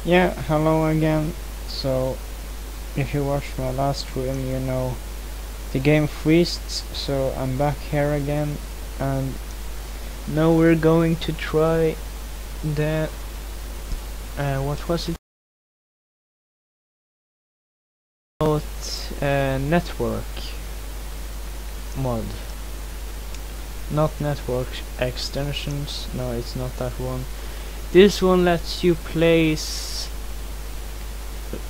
Yeah, hello again. So, if you watched my last stream, you know the game freezed, so I'm back here again, and now we're going to try the what was it called? Network mod, not network extensions. No, it's not that one. This one lets you place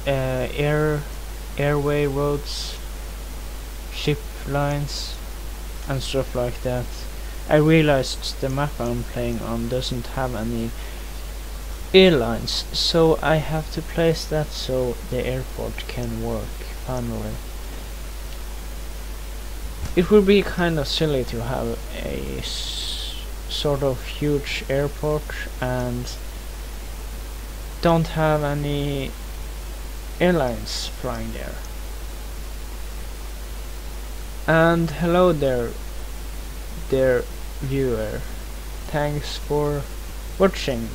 airway roads, ship lines, and stuff like that. I realized the map I'm playing on doesn't have any airlines, so I have to place that so the airport can work finally. It would be kind of silly to have a sort of huge airport and don't have any airlines flying there. And hello there, dear viewer. Thanks for watching.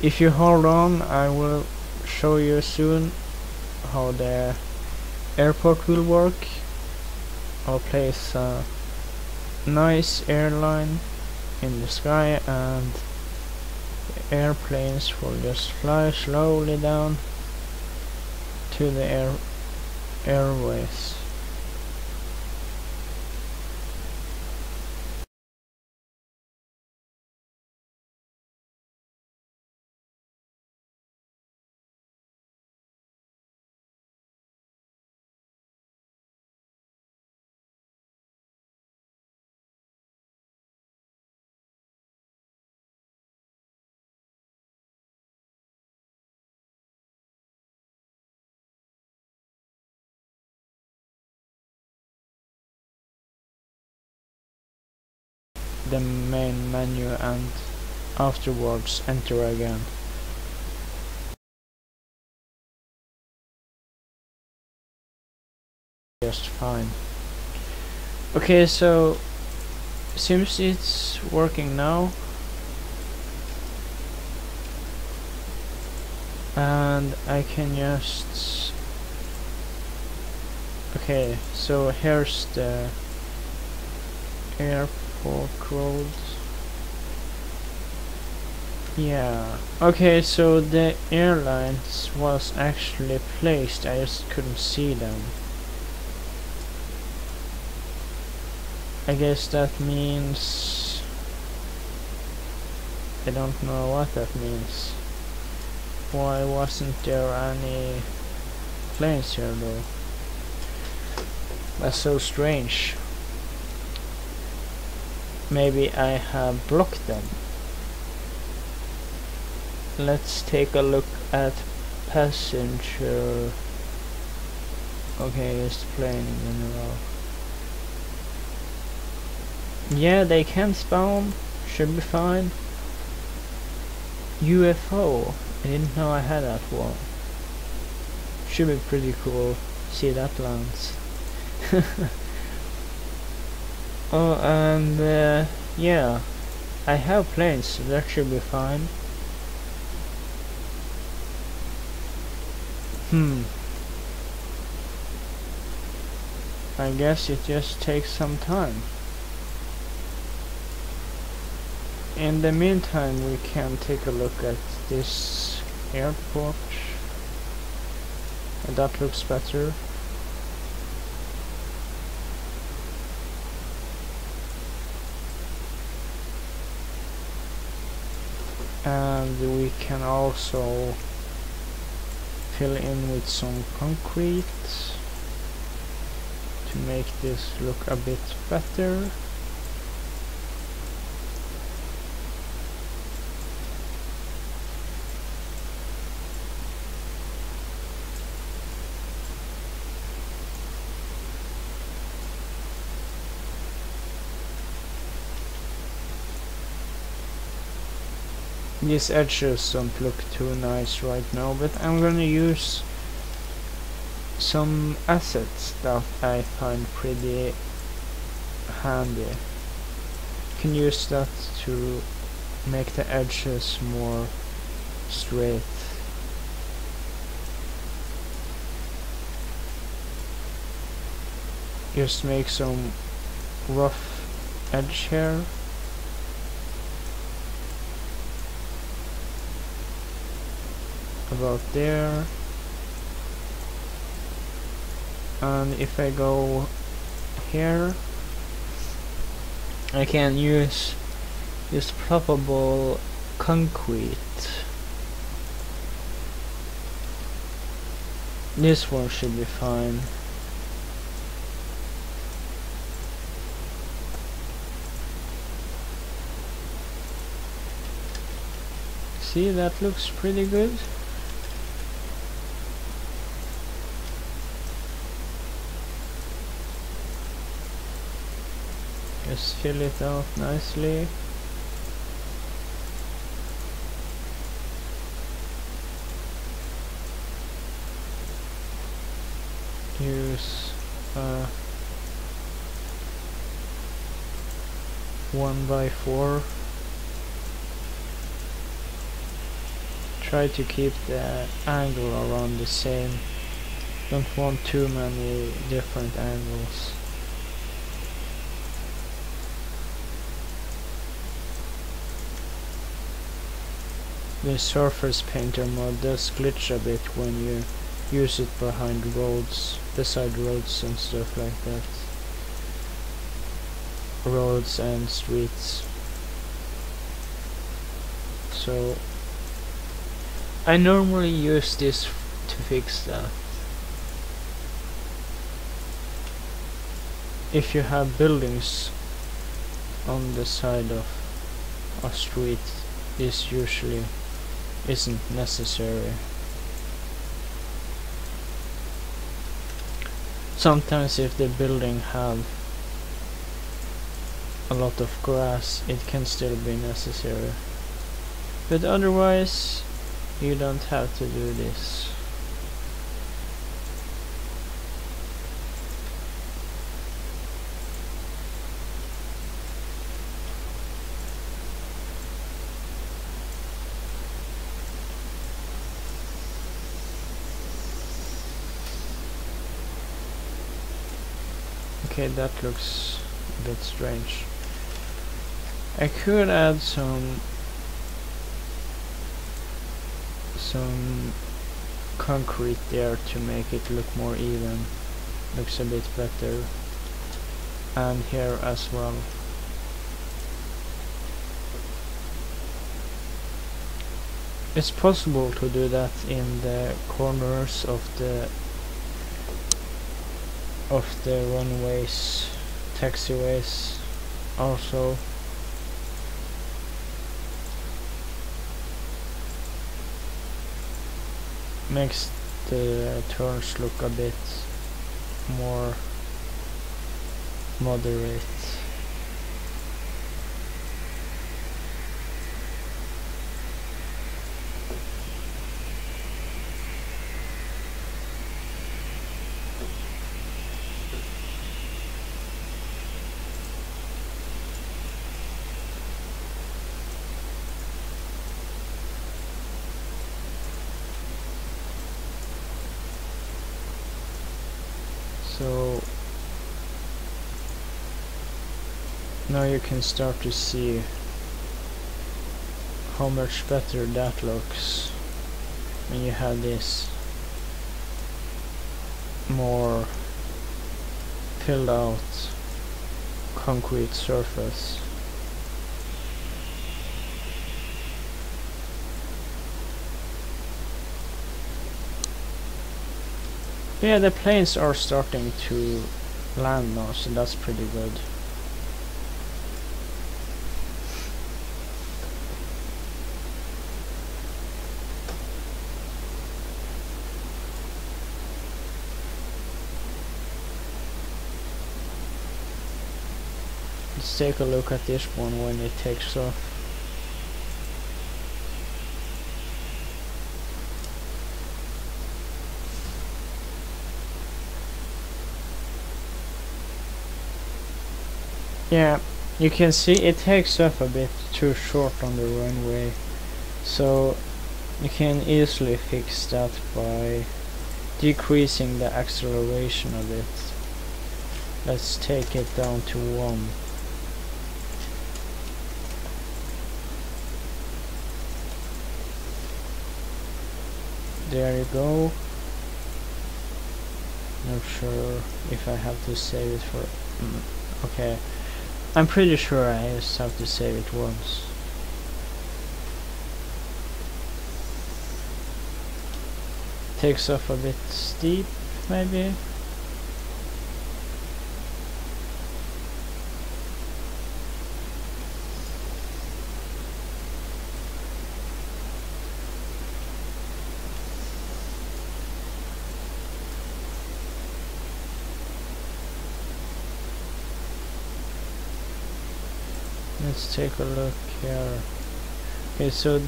If you hold on, I will show you soon how the airport will work. I'll place a nice airline in the sky and the airplanes will just fly slowly down to the airways. The main menu and afterwards enter again. Just fine. Okay, so seems it's working now, and I can just okay, so here's the airport roads. Yeah, okay, so the airlines was actually placed, I just couldn't see them. I guess that means I don't know what that means. Why wasn't there any planes here though? That's so strange. Maybe I have blocked them. Let's take a look at passenger. Okay, it's plane in general. Yeah, they can spawn. Should be fine. UFO. I didn't know I had that one. Should be pretty cool. See that lands. Oh, and yeah, I have planes, so that should be fine. I guess it just takes some time. In the meantime, we can take a look at this airport. And that looks better. And we can also fill in with some concrete to make this look a bit better. These edges don't look too nice right now, but I'm gonna use some assets that I find pretty handy. Can use that to make the edges more straight. Just make some rough edge here. About there. And if I go here, I can use ploppable concrete. This one should be fine. See, that looks pretty good. Just fill it out nicely. Use 1x4. Try to keep the angle around the same. Don't want too many different angles. The surface painter mod does glitch a bit when you use it behind roads, beside roads and stuff like that. Roads and streets. So I normally use this to fix that. If you have buildings on the side of a street, this usually isn't necessary. Sometimes if the building have a lot of grass, it can still be necessary, but otherwise you don't have to do this. Okay, that looks a bit strange. I could add some concrete there to make it look more even. Looks a bit better. And here as well. It's possible to do that in the corners of the runways, taxiways also. Makes the turns look a bit more moderate. So now you can start to see how much better that looks when you have this more filled out concrete surface. Yeah, the planes are starting to land now, so that's pretty good. Let's take a look at this one when it takes off. Yeah, You can see it takes off a bit too short on the runway, so you can easily fix that by decreasing the acceleration a bit. Let's take it down to 1. There you go. Not sure if I have to save it for... okay. I'm pretty sure I just have to save it once. Takes off a bit steep, maybe? Let's take a look here. Okay, so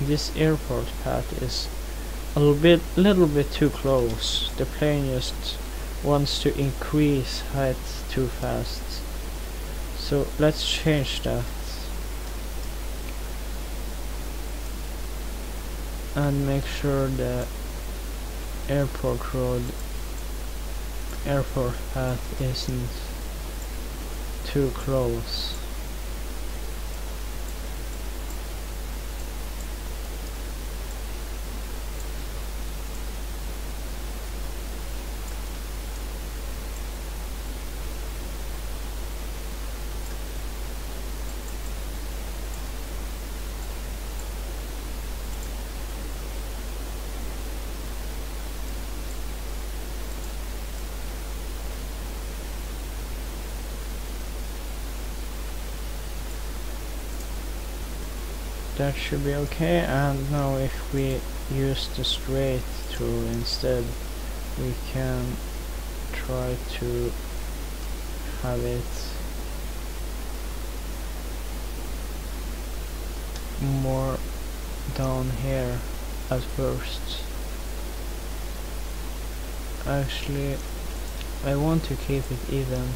this airport path is a little bit too close. The plane just wants to increase height too fast. So let's change that. And make sure the airport path isn't too close. That should be okay. And now if we use the straight tool instead, we can try to have it more down here at first. Actually, I want to keep it even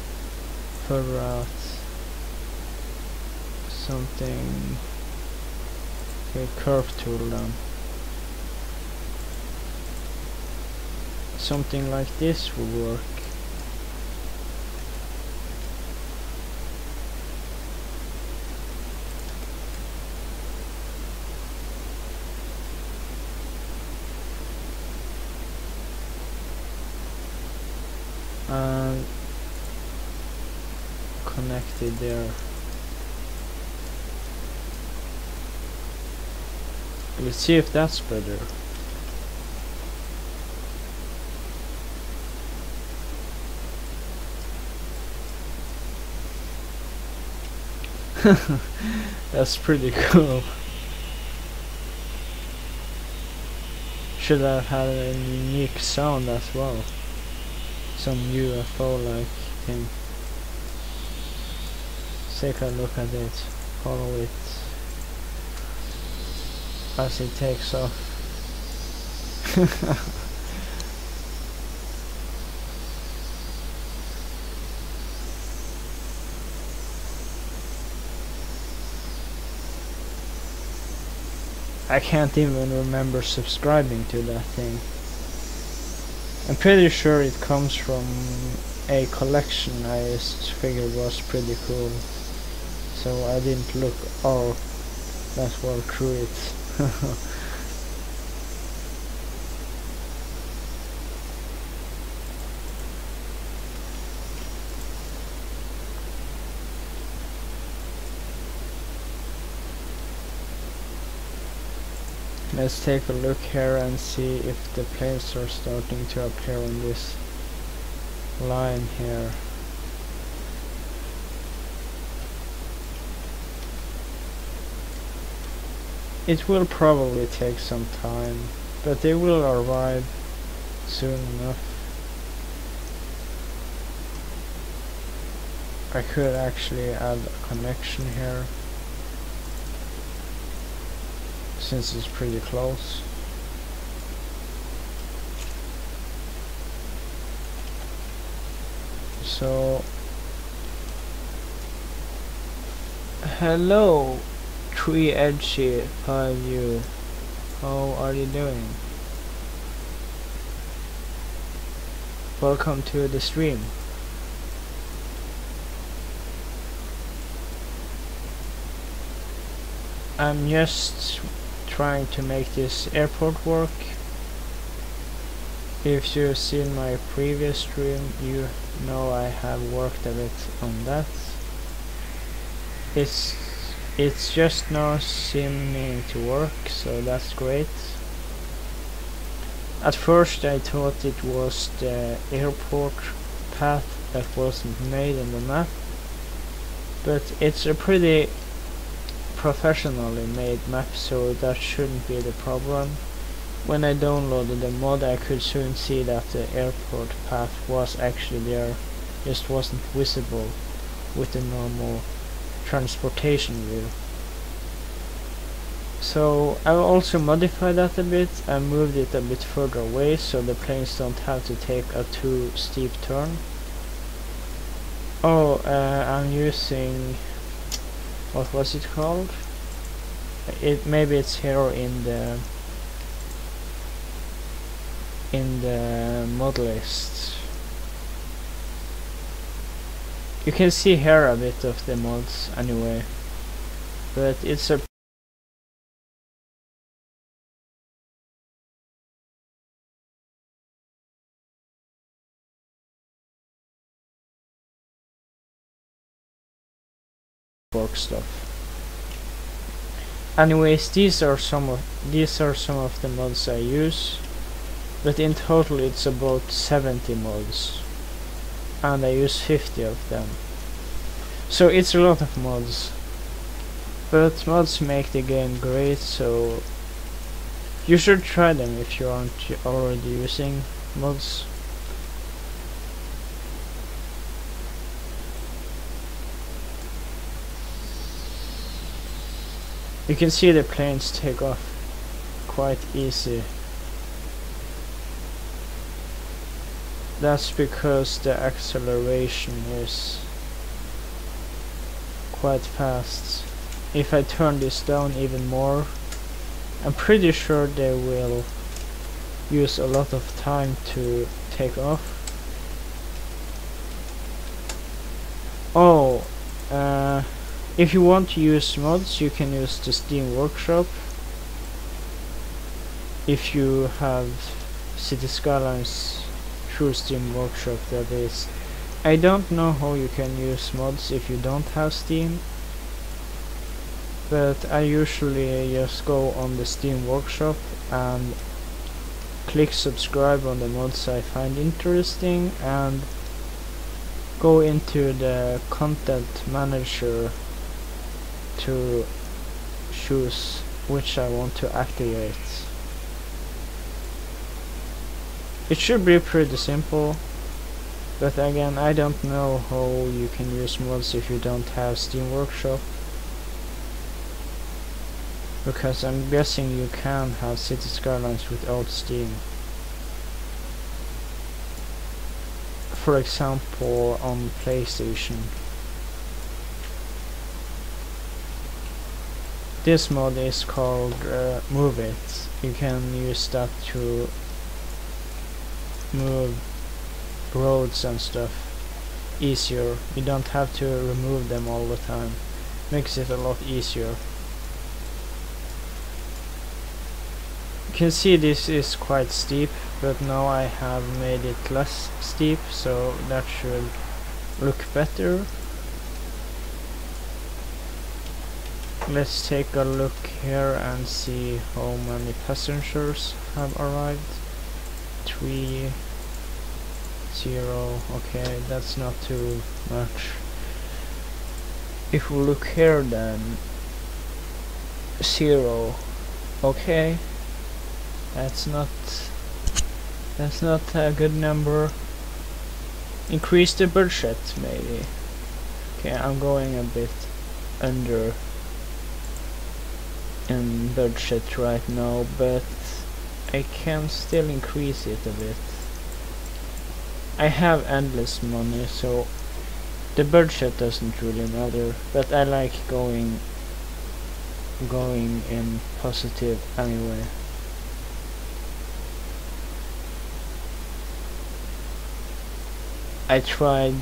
further out. Something... okay, curve tool then. Something like this will work. And connected there. Let's see if that's better. That's pretty cool. Should have had a unique sound as well. Some UFO like thing. Take a look at it. Follow it as it takes off. I can't even remember subscribing to that thing. I'm pretty sure it comes from a collection I just figured was pretty cool, so I didn't look all that well through it. Let's take a look here and see if the planes are starting to appear on this line here. It will probably take some time, but they will arrive soon enough. I could actually add a connection here, since it's pretty close. So Hello, 3edgy 5U. How are you doing? Welcome to the stream. I'm just trying to make this airport work. If you've seen my previous stream, you know I have worked a bit on that. It's just now seeming to work, so that's great. At first I thought it was the airport path that wasn't made in the map, but it's a pretty professionally made map, so that shouldn't be the problem. When I downloaded the mod, I could soon see that the airport path was actually there, just wasn't visible with the normal transportation view. So I also modified that a bit. I moved it a bit further away so the planes don't have to take a too steep turn. Oh, I'm using, what was it called? Maybe it's here in the mod list. You can see here a bit of the mods anyway, but it's a work stuff. Anyways, these are some of the mods I use, but in total it's about 70 mods, and I use 50 of them. So it's a lot of mods, but mods make the game great, so you should try them if you aren't already using mods. You can see the planes take off quite easy. That's because the acceleration is quite fast. If I turn this down even more, I'm pretty sure they will use a lot of time to take off. Oh, if you want to use mods, you can use the Steam Workshop. If you have City Skylines through Steam Workshop, that is. I don't know how you can use mods if you don't have Steam, but I usually just go on the Steam Workshop and click subscribe on the mods I find interesting and go into the content manager to choose which I want to activate. It should be pretty simple, but again, I don't know how you can use mods if you don't have Steam Workshop, because I'm guessing you can have City Skylines without Steam. For example, on PlayStation. This mod is called Move It. You can use that to move roads and stuff easier. You don't have to remove them all the time. Makes it a lot easier. You can see this is quite steep, but now I have made it less steep, so that should look better. Let's take a look here and see how many passengers have arrived. 3, 0, okay, that's not too much. If we look here then, 0, okay, that's not a good number. Increase the budget maybe. Okay, I'm going a bit under in budget right now, but I can still increase it a bit. I have endless money, so The budget doesn't really matter, but I like going in positive anyway. I tried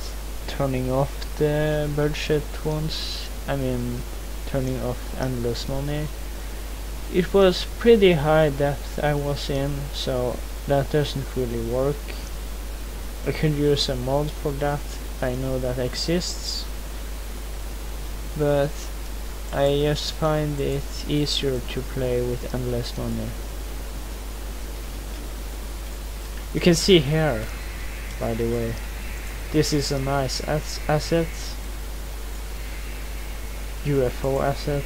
turning off the budget once, I mean turning off endless money. It was pretty high depth I was in, so that doesn't really work. I could use a mod for that, I know that exists, but I just find it easier to play with endless money. You can see here, by the way, this is a nice asset, UFO asset.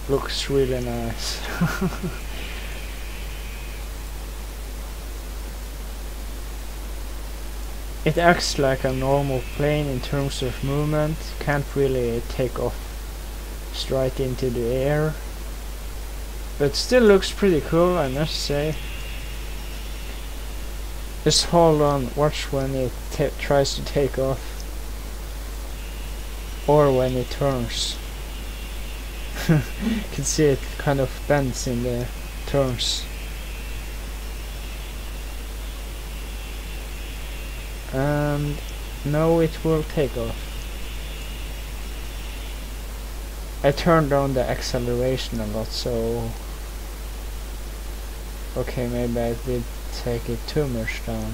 Looks really nice. It acts like a normal plane in terms of movement, can't really take off straight into the air, but still looks pretty cool, I must say. Just hold on, watch when it tries to take off, or when it turns. You can see it kind of bends in the turns. And now it will take off. I turned down the acceleration a lot, so okay, maybe I did take it too much down.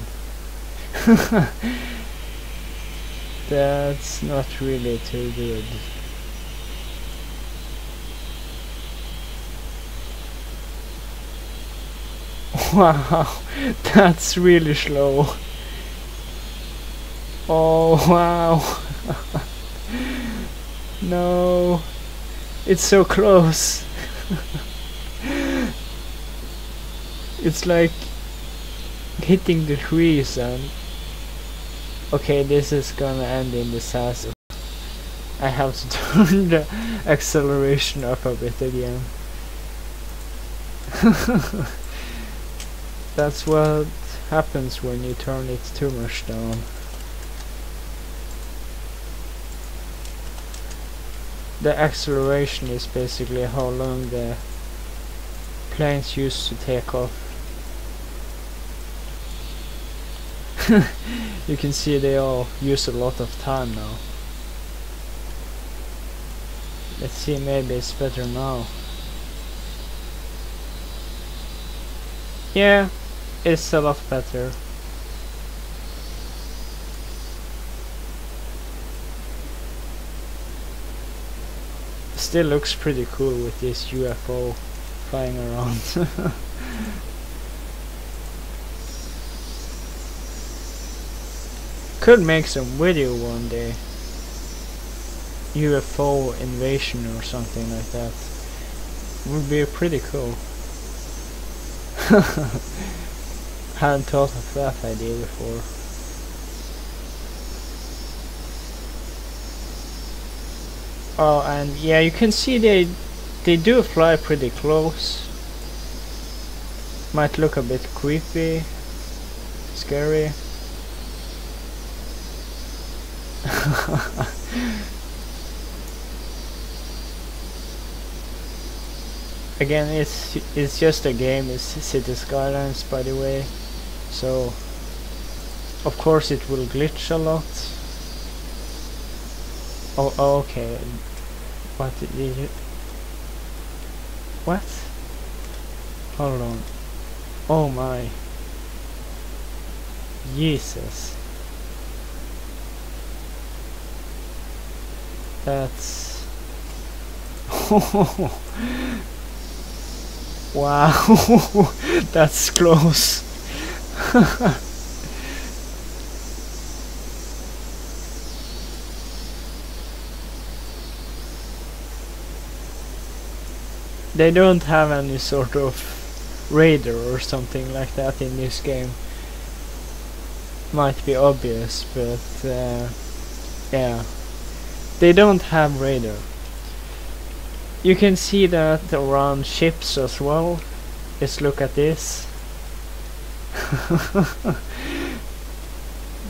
That's not really too good. Wow, that's really slow. Oh wow. No, it's so close. It's like hitting the trees, and okay, this is gonna end in disaster. I have to turn the acceleration up a bit again. That's what happens when you turn it too much down. The acceleration is basically how long the planes used to take off. You can see they all use a lot of time now. Let's see, maybe it's better now. Yeah, it's a lot better. Still looks pretty cool with this UFO flying around. Could make some video one day. UFO invasion or something like that. Would be pretty cool. Hadn't thought of that idea before. Oh, and yeah, you can see they do fly pretty close. Might look a bit creepy, scary. Again, it's just a game. It's City Skylines, by the way, so of course it will glitch a lot. Oh, okay. What did you? What? Hold on. Oh my. Jesus. That's. Wow. That's close. They don't have any sort of radar or something like that in this game. Might be obvious, but yeah, they don't have radar. You can see that around ships as well. Let's look at this.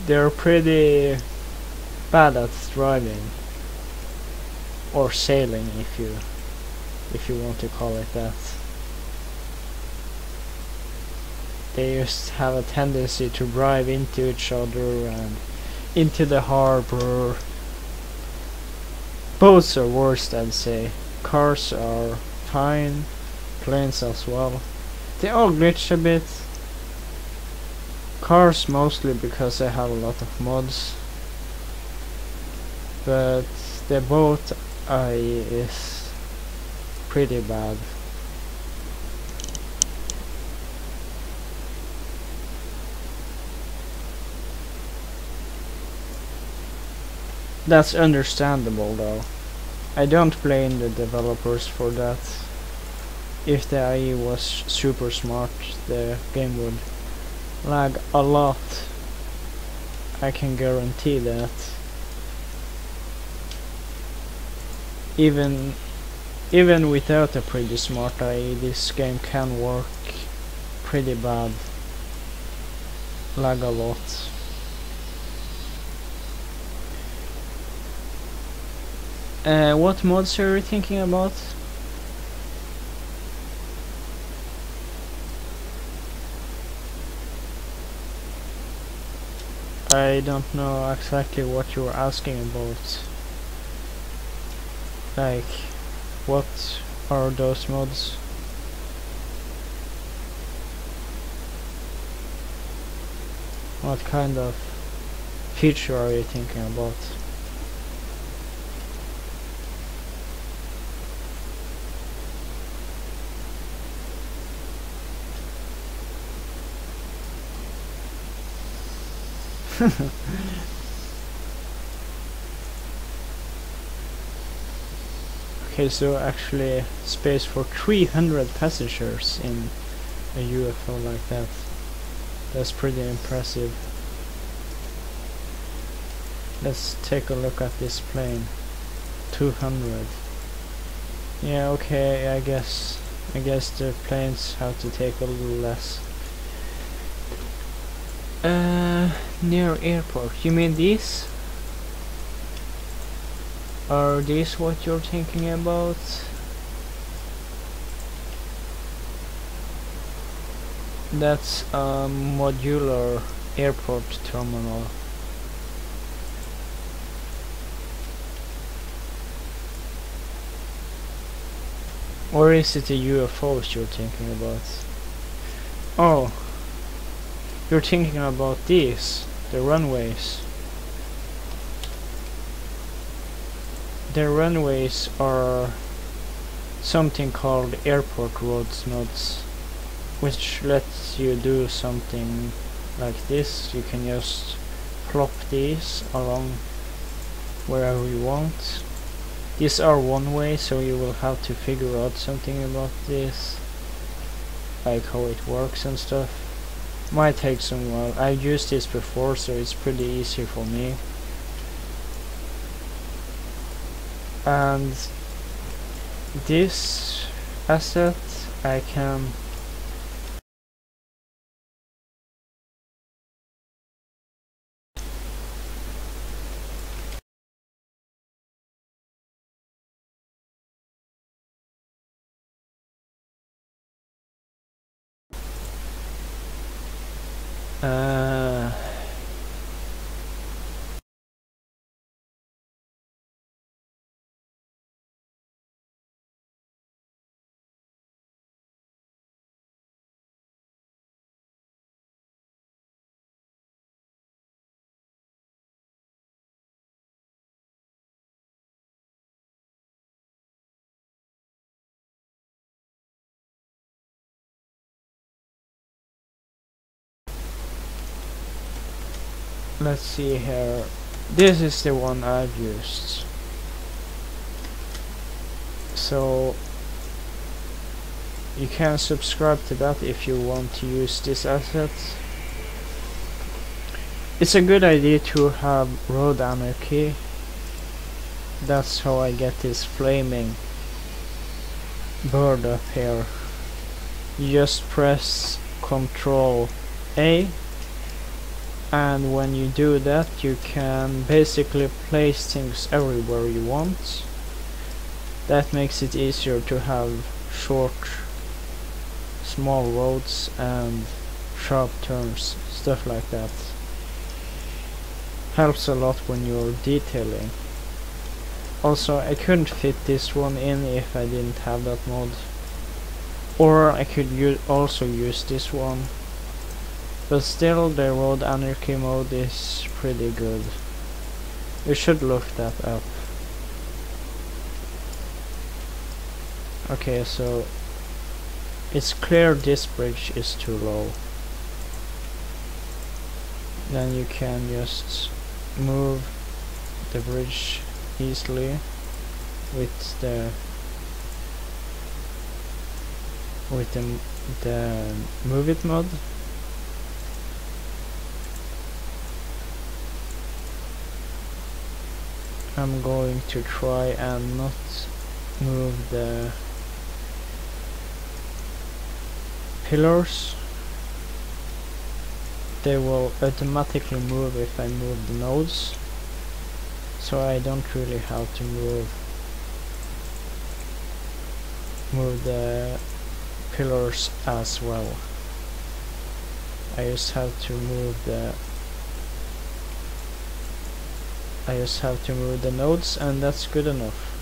They're pretty bad at driving or sailing, if you want to call it that. They just have a tendency to drive into each other and into the harbor. Boats are worse, I'd say. Cars are fine, planes as well. They all glitch a bit. Cars mostly because they have a lot of mods. But the boat AI is pretty bad. That's understandable though. I don't blame the developers for that. If the AI was super smart, the game would lag a lot. I can guarantee that. Even without a pretty smart AI, this game can work pretty bad. Lag a lot. What mods are you thinking about? I don't know exactly what you're asking about. Like, what are those mods? What kind of feature are you thinking about? Okay, so actually space for 300 passengers in a UFO like that. That's pretty impressive. Let's take a look at this plane. 200. Yeah, okay, I guess the planes have to take a little less. Near airport. You mean these? Are these what you're thinking about? That's a modular airport terminal. Or is it the UFOs you're thinking about? Oh, you're thinking about these, the runways. The runways are something called airport roads mods, which lets you do something like this. You can just plop these along wherever you want. These are one way, so you will have to figure out something about this, like how it works and stuff. Might take some while. I've used this before, so it's pretty easy for me. And this asset I can let's see here. This is the one I've used. So you can subscribe to that if you want to use this asset. It's a good idea to have road anarchy. That's how I get this flaming bird up here. You just press Control A, and when you do that you can basically place things everywhere you want. That makes it easier to have short, small roads and sharp turns, stuff like that. Helps a lot when you're detailing. Also, I couldn't fit this one in if I didn't have that mod. Or I could also use this one. But still, the Road Anarchy mode is pretty good. You should look that up. Okay, so it's clear this bridge is too low. Then you can just move the bridge easily with the move it mod. I'm going to try and not move the pillars. They will automatically move if I move the nodes, so I don't really have to move the pillars as well. I just have to move the nodes, and that's good enough.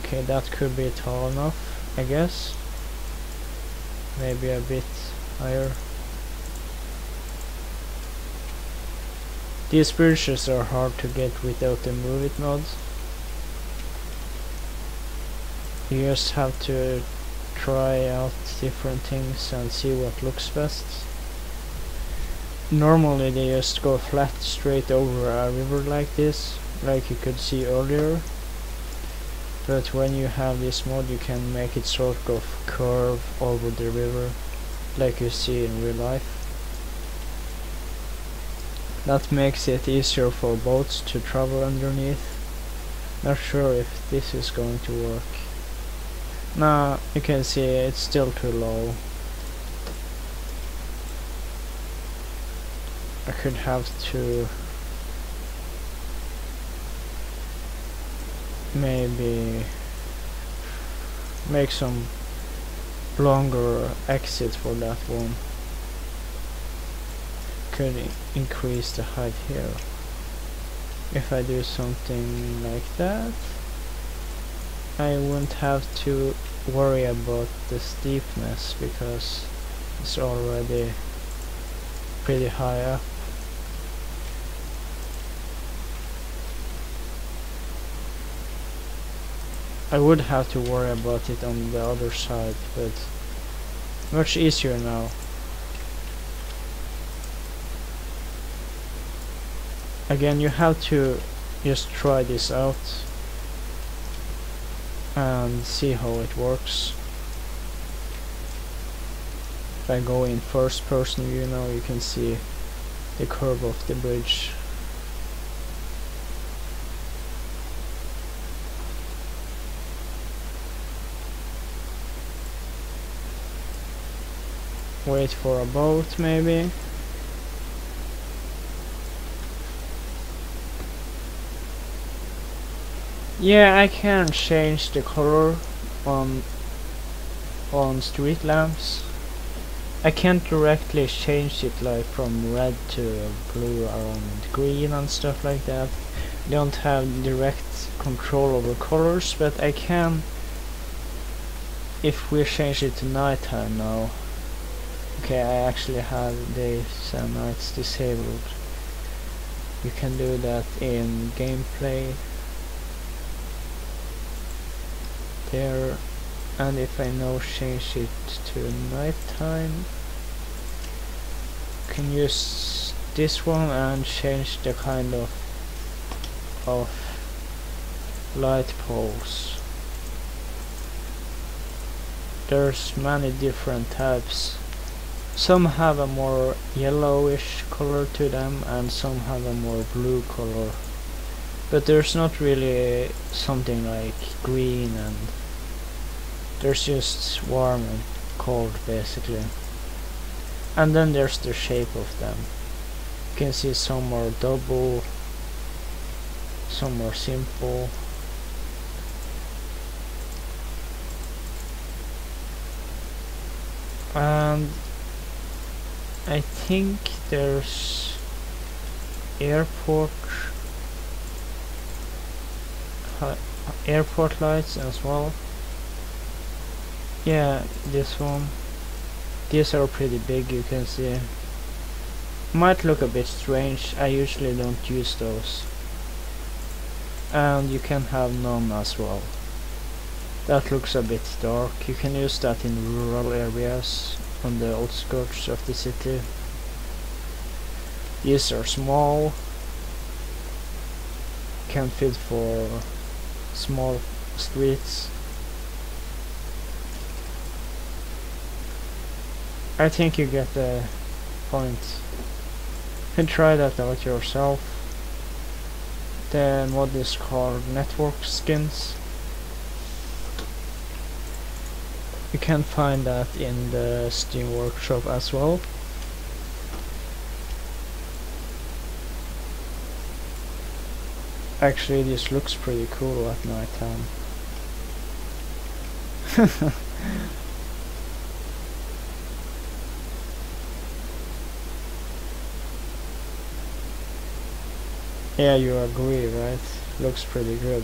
Okay, that could be tall enough, I guess. Maybe a bit higher. These bridges are hard to get without the move it mod. You just have to try out different things and see what looks best. Normally they just go flat straight over a river like this, like you could see earlier. But when you have this mod you can make it sort of curve over the river, like you see in real life. That makes it easier for boats to travel underneath. Not sure if this is going to work. Now you can see it's still too low. I could have to maybe make some longer exit for that one. Could increase the height here. If I do something like that, I won't have to worry about the steepness because it's already pretty high up. I would have to worry about it on the other side, but much easier now. Again, you have to just try this out and see how it works. If I go in first person view now, you can see the curve of the bridge. Wait for a boat maybe. Yeah, I can change the color on street lamps. I can't directly change it like from red to blue or green and stuff like that. I don't have direct control over colors, but I can if we change it to nighttime now. Okay, I actually have days and nights disabled. You can do that in gameplay there, and if I now change it to nighttime, you can use this one and change the kind of light poles. There's many different types. Some have a more yellowish color to them and some have a more blue color. But there's not really something like green, and there's just warm and called basically. And then there's the shape of them. You can see some are double, some are simple. And I think there's airport lights as well. Yeah, this one. These are pretty big, you can see. Might look a bit strange, I usually don't use those. And you can have none as well. That looks a bit dark. You can use that in rural areas on the outskirts of the city. These are small, can fit for small streets. I think you get the point. You can try that out yourself. The mod is called Network Skins. You can find that in the Steam Workshop as well. Actually, this looks pretty cool at night time. Yeah, you agree, right? Looks pretty good.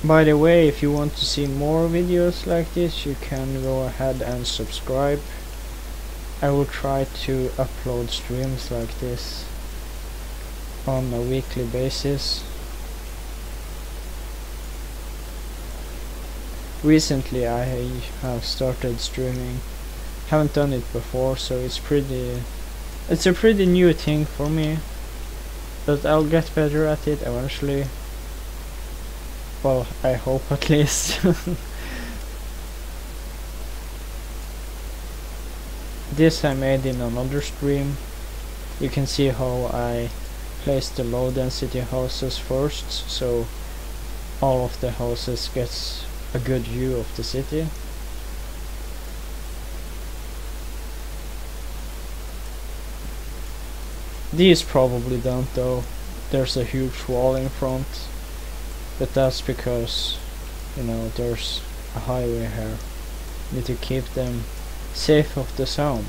By the way, if you want to see more videos like this, you can go ahead and subscribe. I will try to upload streams like this on a weekly basis. Recently I have started streaming. Haven't done it before, so it's a pretty new thing for me, but I'll get better at it eventually. Well, I hope at least. This I made in another stream. You can see how I placed the low density houses first, so all of the houses gets a good view of the city. These probably don't though. There's a huge wall in front, but that's because, you know, there's a highway here. Need to keep them safe of the sound.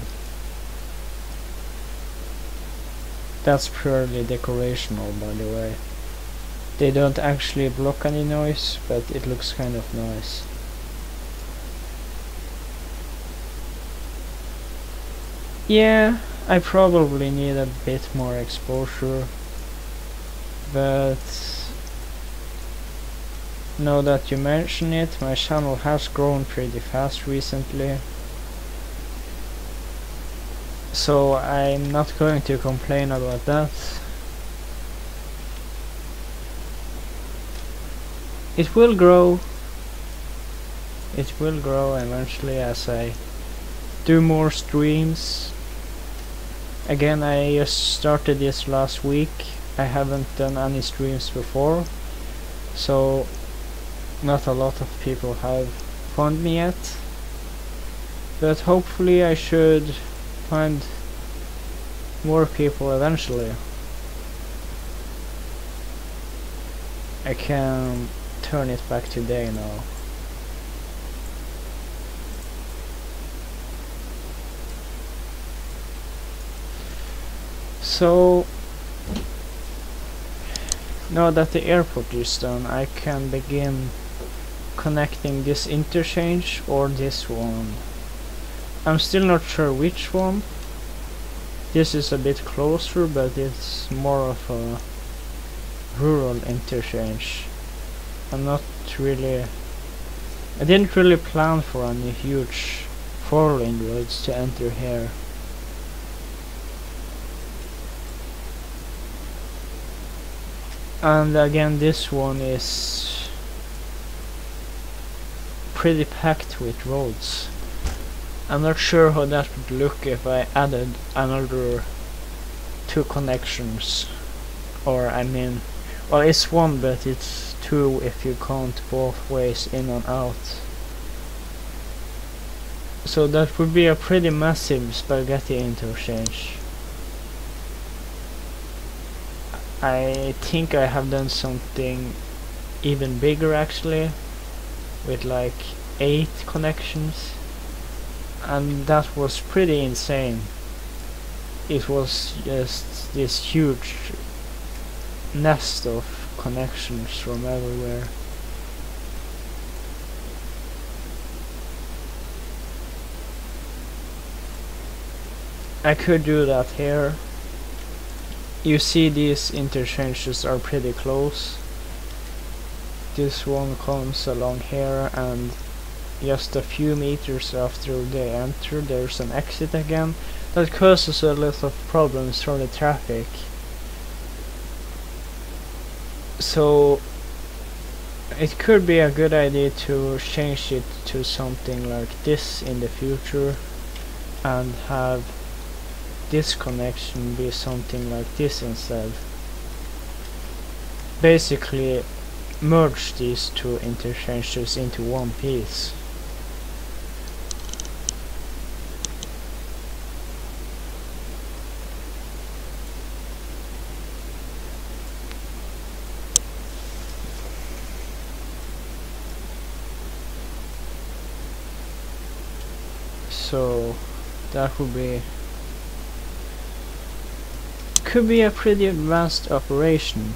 That's purely decorational, by the way. They don't actually block any noise, but it looks kind of nice. Yeah, I probably need a bit more exposure, but now that you mention it, my channel has grown pretty fast recently, so I'm not going to complain about that. It will grow eventually as I do more streams. Again, I just started this last week. I haven't done any streams before, so not a lot of people have found me yet, but hopefully I should find more people eventually. I can turn it back to day now. So now that the airport is done, I can begin connecting this interchange or this one. I'm still not sure which one. This is a bit closer, but it's more of a rural interchange. I didn't really plan for any huge 4-lane roads to enter here. And again, this one is pretty packed with roads. I'm not sure how that would look if I added another 2 connections. Or I mean, well, it's 1 but it's 2 if you count both ways in and out. So that would be a pretty massive spaghetti interchange. I think I have done something even bigger actually, with like 8 connections, and that was pretty insane. It was just this huge nest of connections from everywhere. I could do that here. You see these interchanges are pretty close. This one comes along here, and just a few meters after they enter there's an exit again. That causes a lot of problems for the traffic. So it could be a good idea to change it to something like this in the future, and have this connection be something like this instead. Basically merge these 2 interchanges into one piece. So that would be, could be a pretty advanced operation.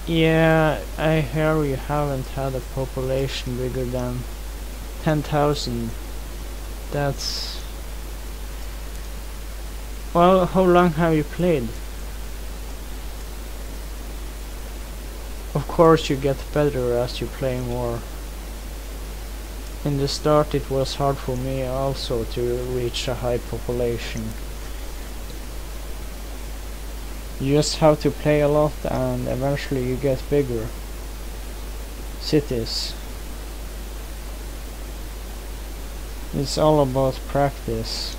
Yeah, I hear you haven't had a population bigger than 10,000. That's... Well, how long have you played? Of course you get better as you play more. In the start it was hard for me also to reach a high population. You just have to play a lot and eventually you get bigger cities. It's all about practice.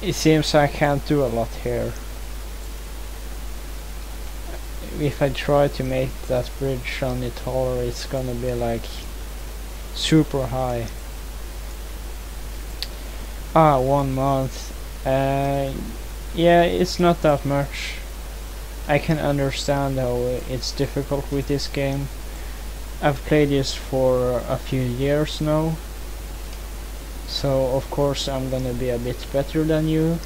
It seems I can't do a lot here. If I try to make that bridge any taller, it's gonna be like super high. 1 month. Yeah, it's not that much. I can understand how it's difficult with this game. I've played this for a few years now, so of course I'm gonna be a bit better than you.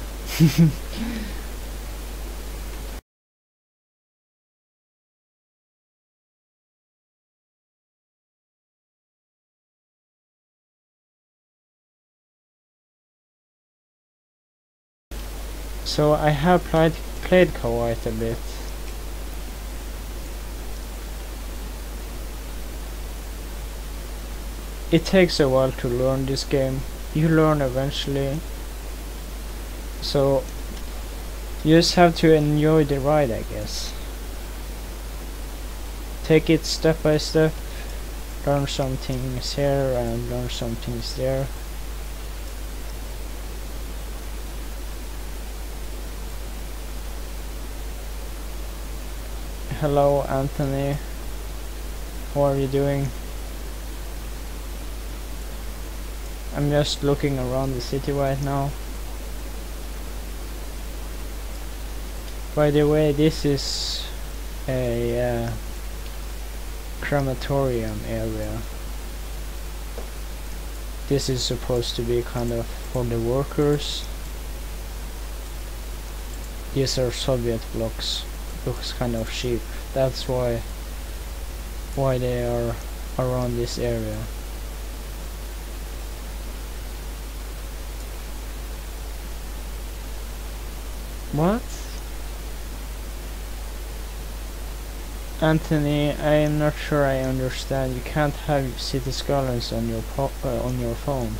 So I have played quite a bit. It takes a while to learn this game. You learn eventually. So you just have to enjoy the ride, I guess. Take it step by step. Learn some things here and learn some things there. Hello Anthony, how are you doing? I'm just looking around the city right now. By the way, this is a crematorium area. This is supposed to be kind of for the workers. These are Soviet blocks. Looks kind of cheap. That's why they are around this area. What? Anthony, I am not sure I understand. You can't have City Skylines on your phone.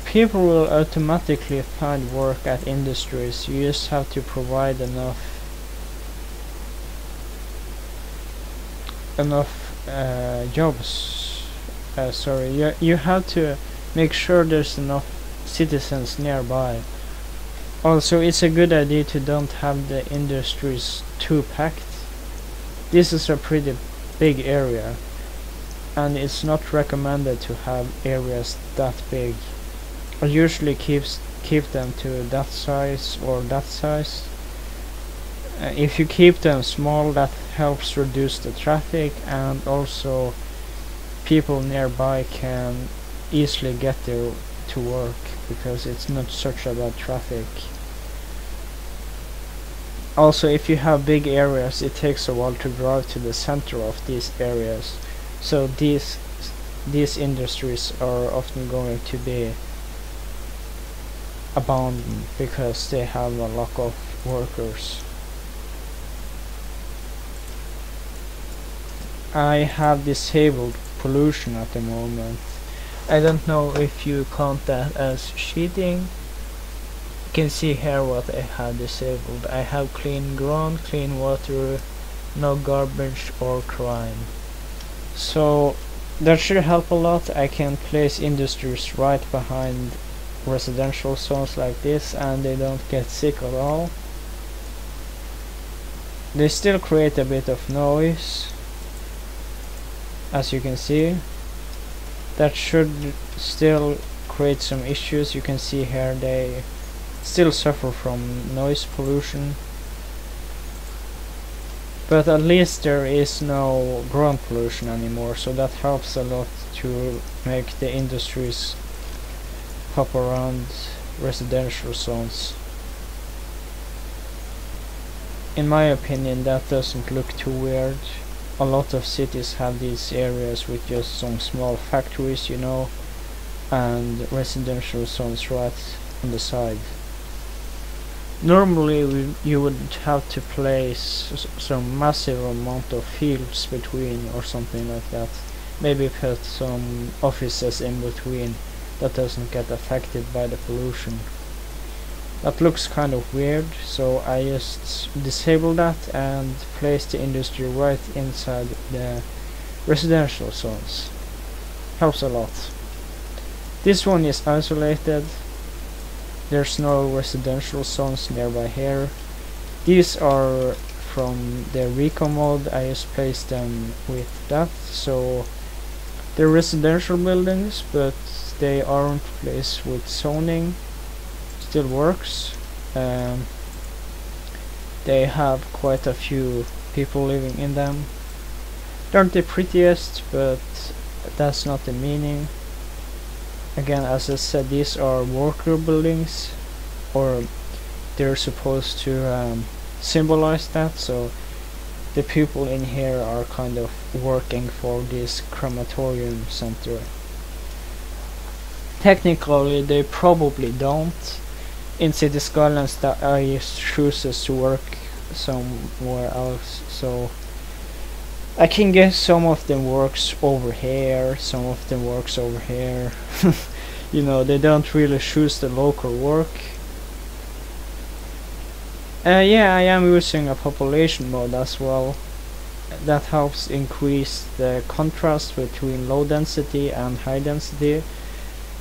People will automatically find work at industries. You just have to provide enough jobs. Sorry, you have to make sure there's enough citizens nearby. Also, it's a good idea to don't have the industries too packed. This is a pretty big area, and it's not recommended to have areas that big. I usually keep them to that size or that size. If you keep them small, that helps reduce the traffic, and also people nearby can easily get there to work because it's not such a bad traffic. Also, if you have big areas, it takes a while to drive to the center of these areas, so these industries are often going to be abandoned because they have a lack of workers. I have disabled pollution at the moment. I don't know if you count that as cheating. You can see here what I have disabled. I have clean ground, clean water, no garbage or crime. So that should help a lot. I can place industries right behind residential zones like this, and they don't get sick at all. They still create a bit of noise, as you can see. That should still create some issues. You can see here they still suffer from noise pollution, but at least there is no ground pollution anymore, so that helps a lot to make the industries pop around residential zones. In my opinion, that doesn't look too weird. A lot of cities have these areas with just some small factories, you know, and residential zones right on the side. Normally you would have to place some massive amount of fields between or something like that. Maybe put some offices in between that doesn't get affected by the pollution. That looks kind of weird, so I just disable that and place the industry right inside the residential zones. Helps a lot. This one is isolated. There's no residential zones nearby here. These are from the Recon mode. I just placed them with that, so they're residential buildings, but they aren't placed with zoning. Still works. They have quite a few people living in them. They aren't the prettiest, but that's not the meaning. Again, as I said, these are worker buildings, or they're supposed to symbolize that, so the people in here are kind of working for this crematorium center. Technically they probably don't. In City Skylines that I chooses to work somewhere else, so I can guess some of them works over here, some of them works over here. You know, they don't really choose the local work. Yeah, I am using a population mode as well. That helps increase the contrast between low density and high density.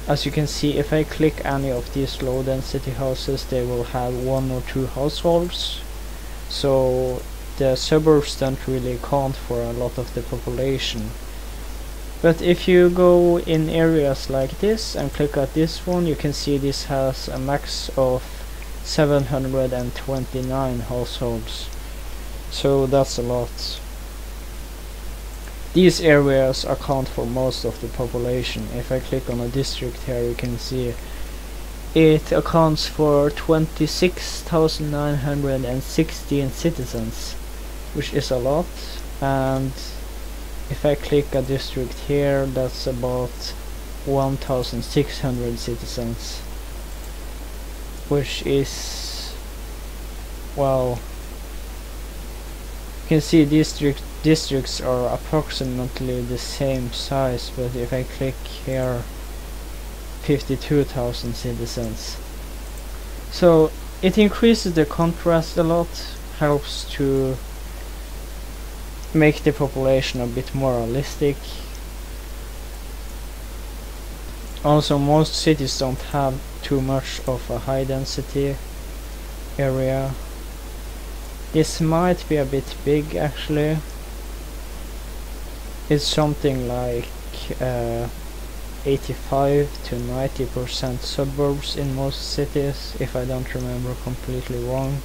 As you can see, if I click any of these low density houses, they will have 1 or 2 households. So the suburbs don't really count for a lot of the population. But if you go in areas like this and click at this one, you can see this has a max of 729 households. So that's a lot. These areas account for most of the population. If I click on a district here, you can see it accounts for 26,916 citizens, which is a lot. And if I click a district here, that's about 1,600 citizens. which is, well, you can see districts are approximately the same size, but if I click here, 52,000 citizens. So it increases the contrast a lot, helps to make the population a bit more realistic. Also, most cities don't have too much of a high density area. This might be a bit big actually. It's something like 85 to 90% suburbs in most cities, if I don't remember completely wrong.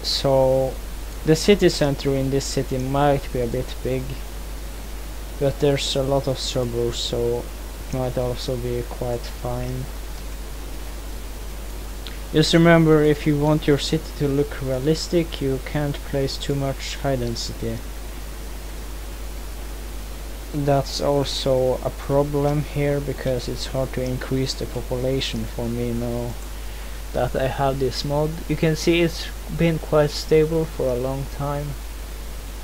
So the city center in this city might be a bit big, but there's a lot of suburbs, so it might also be quite fine. Just remember, if you want your city to look realistic, you can't place too much high density. That's also a problem here, because it's hard to increase the population for me now that I have this mod. You can see it's been quite stable for a long time.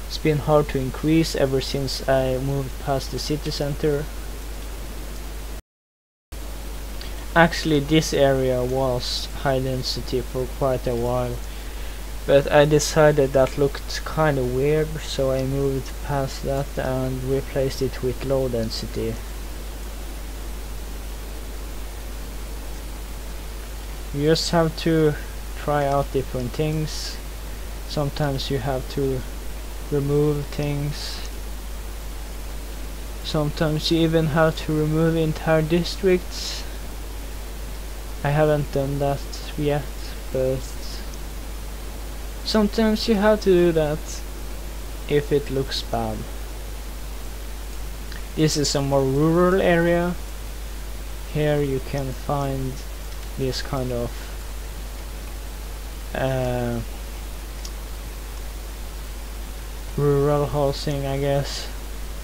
It's been hard to increase ever since I moved past the city center. Actually, this area was high density for quite a while, but I decided that looked kind of weird, so I moved past that and replaced it with low density. You just have to try out different things. Sometimes you have to remove things. Sometimes you even have to remove entire districts. I haven't done that yet, but sometimes you have to do that if it looks bad. This is a more rural area. Here you can find this kind of rural housing, I guess.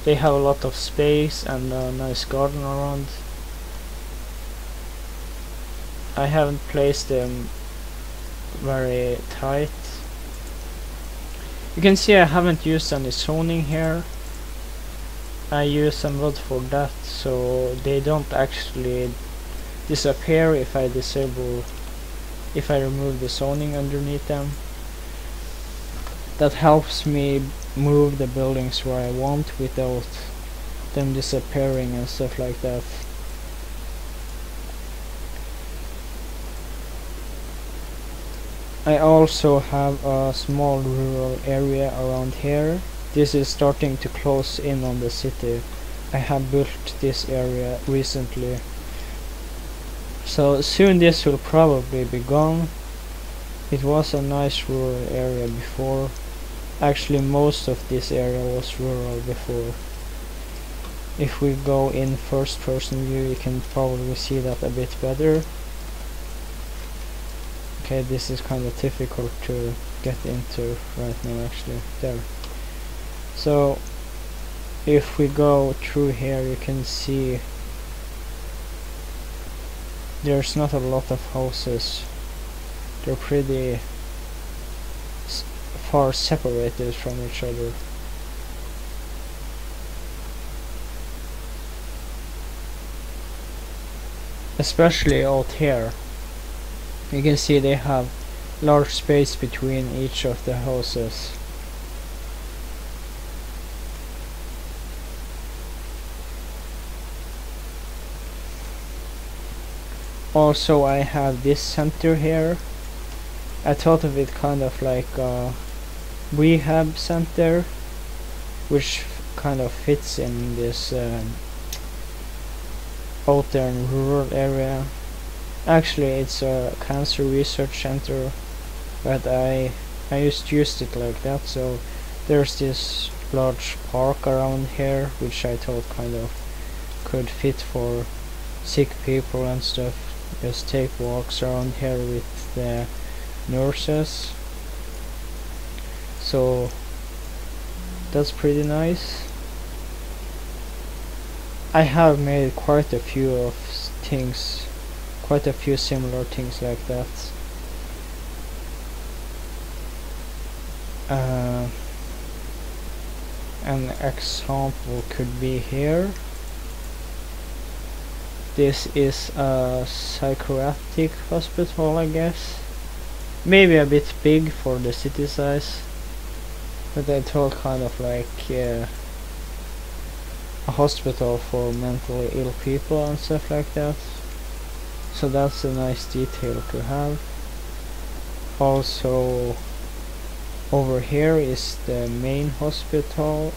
They have a lot of space and a nice garden around. I haven't placed them very tight. You can see I haven't used any zoning here. I use a mod for that, so they don't actually disappear if I remove the zoning underneath them. That helps me move the buildings where I want without them disappearing and stuff like that. I also have a small rural area around here. This is starting to close in on the city. I have built this area recently, so soon this will probably be gone. It was a nice rural area before. Actually, most of this area was rural before. If we go in first person view, you can probably see that a bit better. Okay, this is kind of difficult to get into right now actually. There. So if we go through here, you can see there's not a lot of houses. They're pretty far separated from each other. Especially out here. You can see they have large space between each of the houses. Also, I have this center here. I thought of it kind of like a rehab center, which kind of fits in this out there in rural area. Actually, it's a cancer research center, but I just used it like that. So there's this large park around here, which I thought kind of could fit for sick people and stuff. Just take walks around here with the nurses. So that's pretty nice. I have made quite a few of things, quite a few similar things like that. An example could be here. This is a psychiatric hospital, I guess. Maybe a bit big for the city size, but it's all kind of like a hospital for mentally ill people and stuff like that. So that's a nice detail to have. Also, over here is the main hospital.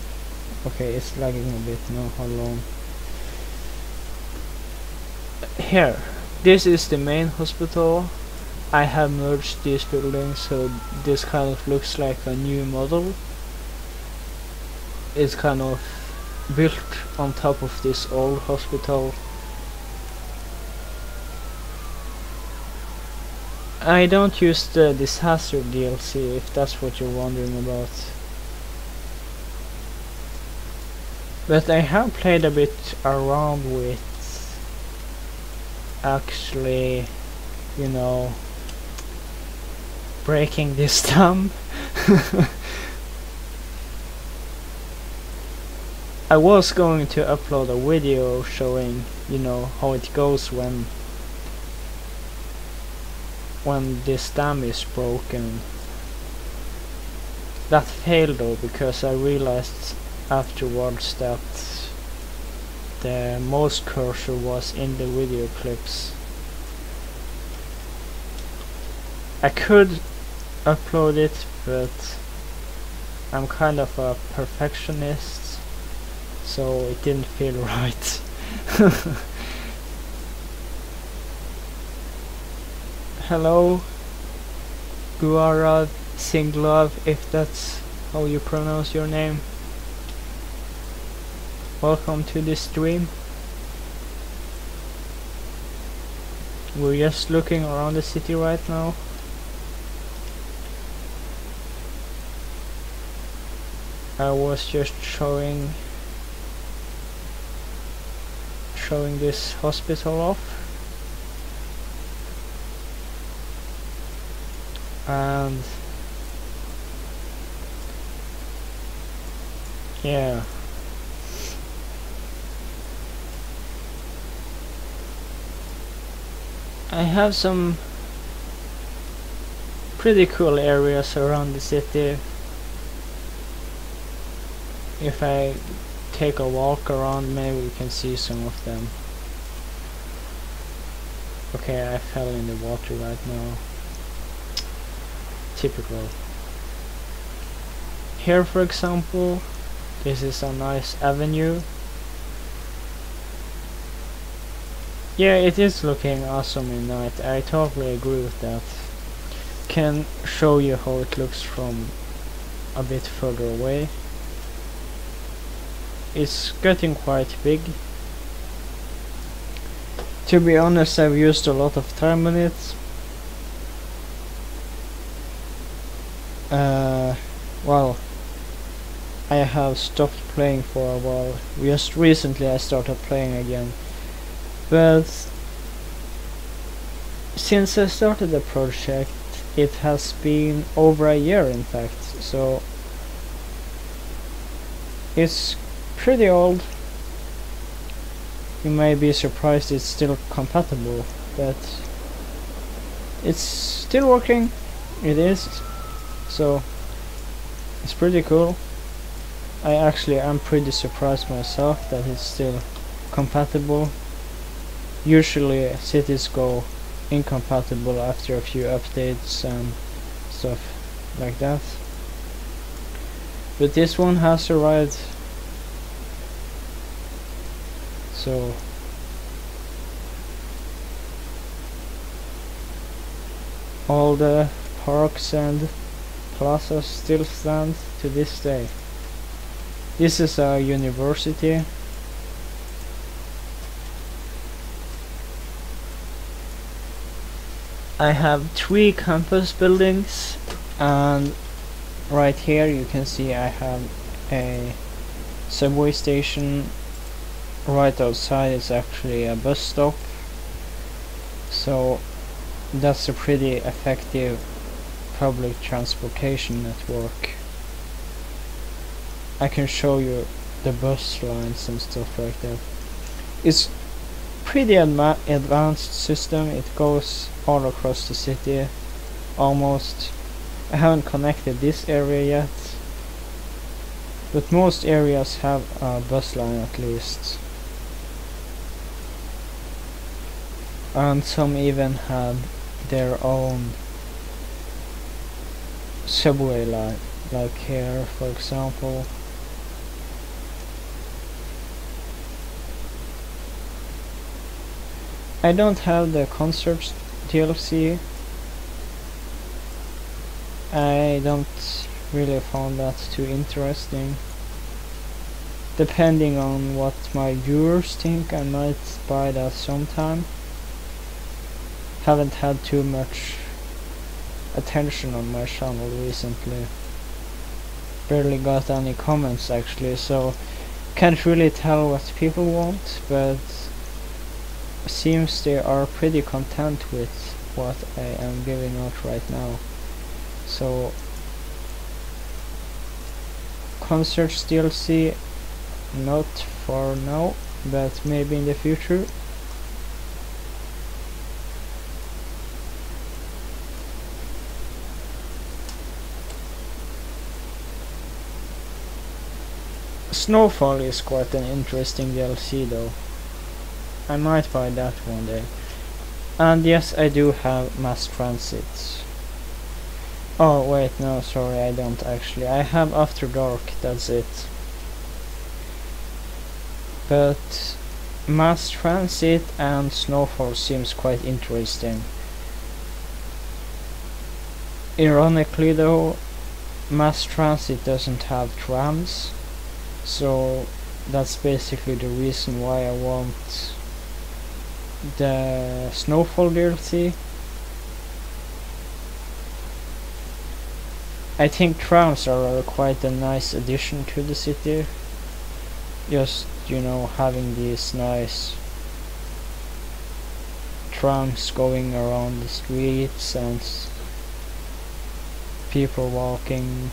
Okay, it's lagging a bit now, hold on. Here, this is the main hospital. I have merged these buildings, so this kind of looks like a new model. It's kind of built on top of this old hospital. I don't use the disaster DLC, if that's what you're wondering about. But I have played a bit around with actually, you know, breaking this thumb. I was going to upload a video showing, you know, how it goes when this dam is broken. That failed though, because I realized afterwards that the mouse cursor was in the video clips. I could upload it, but I'm kind of a perfectionist, so it didn't feel right. Hello, Guara Singlov, if that's how you pronounce your name. Welcome to this stream. We're just looking around the city right now. I was just showing this hospital off. And yeah, I have some pretty cool areas around the city. If I take a walk around, maybe we can see some of them. Okay, I fell in the water right now. Typical. Here, for example, this is a nice avenue. Yeah, it is looking awesome in night. I totally agree with that. Can show you how it looks from a bit further away. It's getting quite big. To be honest, I've used a lot of time on it. Well, I have stopped playing for a while. Just recently I started playing again. But since I started the project, it has been over a year in fact, so it's pretty old. You may be surprised it's still compatible, but it's still working. It is, so it's pretty cool. I actually am pretty surprised myself that it's still compatible. Usually cities go incompatible after a few updates and stuff like that, but this one has arrived. So all the parks and plazas still stand to this day. This is a university. I have 3 campus buildings, and right here you can see I have a subway station. Right outside is actually a bus stop. So that's a pretty effective public transportation network. I can show you the bus lines and stuff like that. It's pretty advanced system. It goes all across the city almost. I haven't connected this area yet, but most areas have a bus line at least, and some even have their own subway line, like here for example. I don't have the concerts DLC. I don't really found that too interesting. Depending on what my viewers think, I might buy that sometime. Haven't had too much attention on my channel recently. Barely got any comments actually, so can't really tell what people want, but seems they are pretty content with what I am giving out right now. So concerts DLC, not for now, but maybe in the future. Snowfall is quite an interesting DLC though. I might buy that one day. And yes, I do have mass transit. Oh wait, no, sorry, I don't actually. I have After Dark, that's it. But mass transit and Snowfall seems quite interesting. Ironically though, mass transit doesn't have trams, so that's basically the reason why I want the Snowfall DLC. I think trams are quite a nice addition to the city. Just, you know, having these nice trams going around the streets and people walking,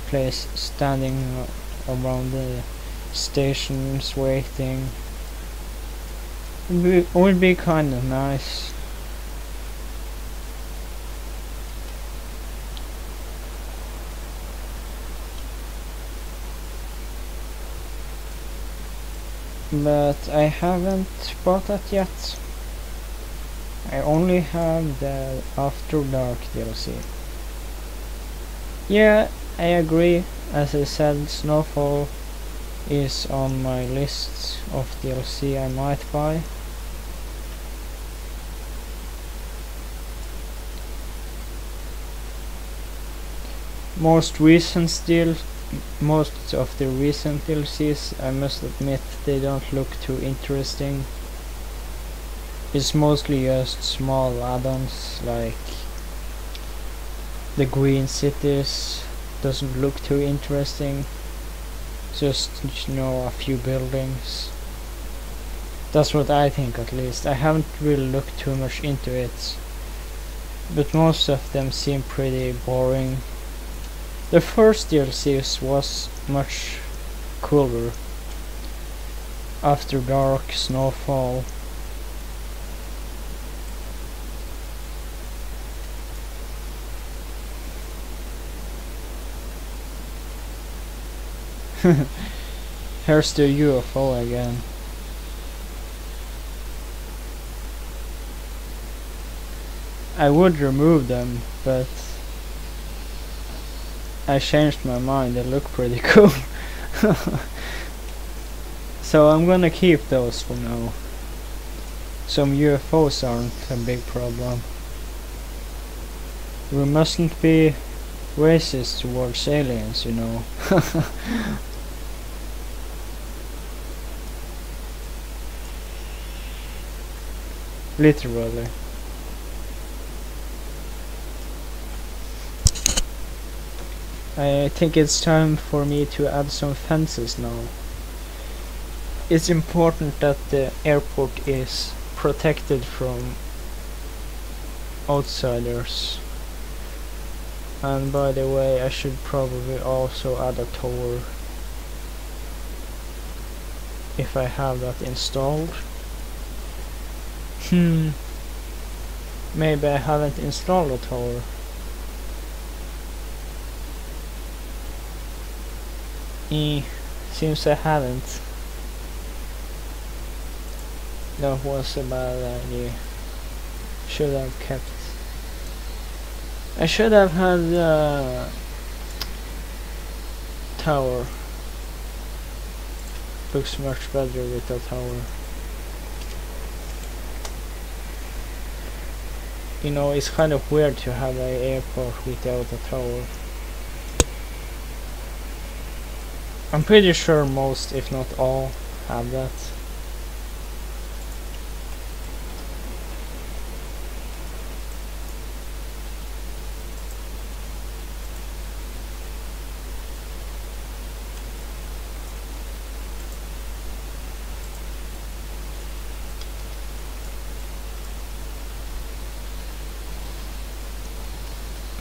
place standing around the stations waiting. Would be kind of nice. But I haven't bought that yet. I only have the After Dark DLC. Yeah, I agree. As I said, Snowfall is on my list of DLC I might buy. Most of the recent DLCs, I must admit, they don't look too interesting. It's mostly just small add-ons, like the green cities doesn't look too interesting. Just, you know, a few buildings. That's what I think, at least. I haven't really looked too much into it, but most of them seem pretty boring. The first DLC was much cooler. After Dark, Snowfall. Here's the UFO again. I would remove them, but I changed my mind. They look pretty cool. So I'm gonna keep those for now. Some UFOs aren't a big problem. We mustn't be racist towards aliens, you know. Literally. I think it's time for me to add some fences now. It's important that the airport is protected from outsiders. And by the way, I should probably also add a tower if I have that installed. Maybe I haven't installed a tower. Seems I haven't. That was a bad idea. Should have kept. I should have had a tower. Looks much better with a tower. You know, it's kind of weird to have an airport without a tower. I'm pretty sure most, if not all, have that.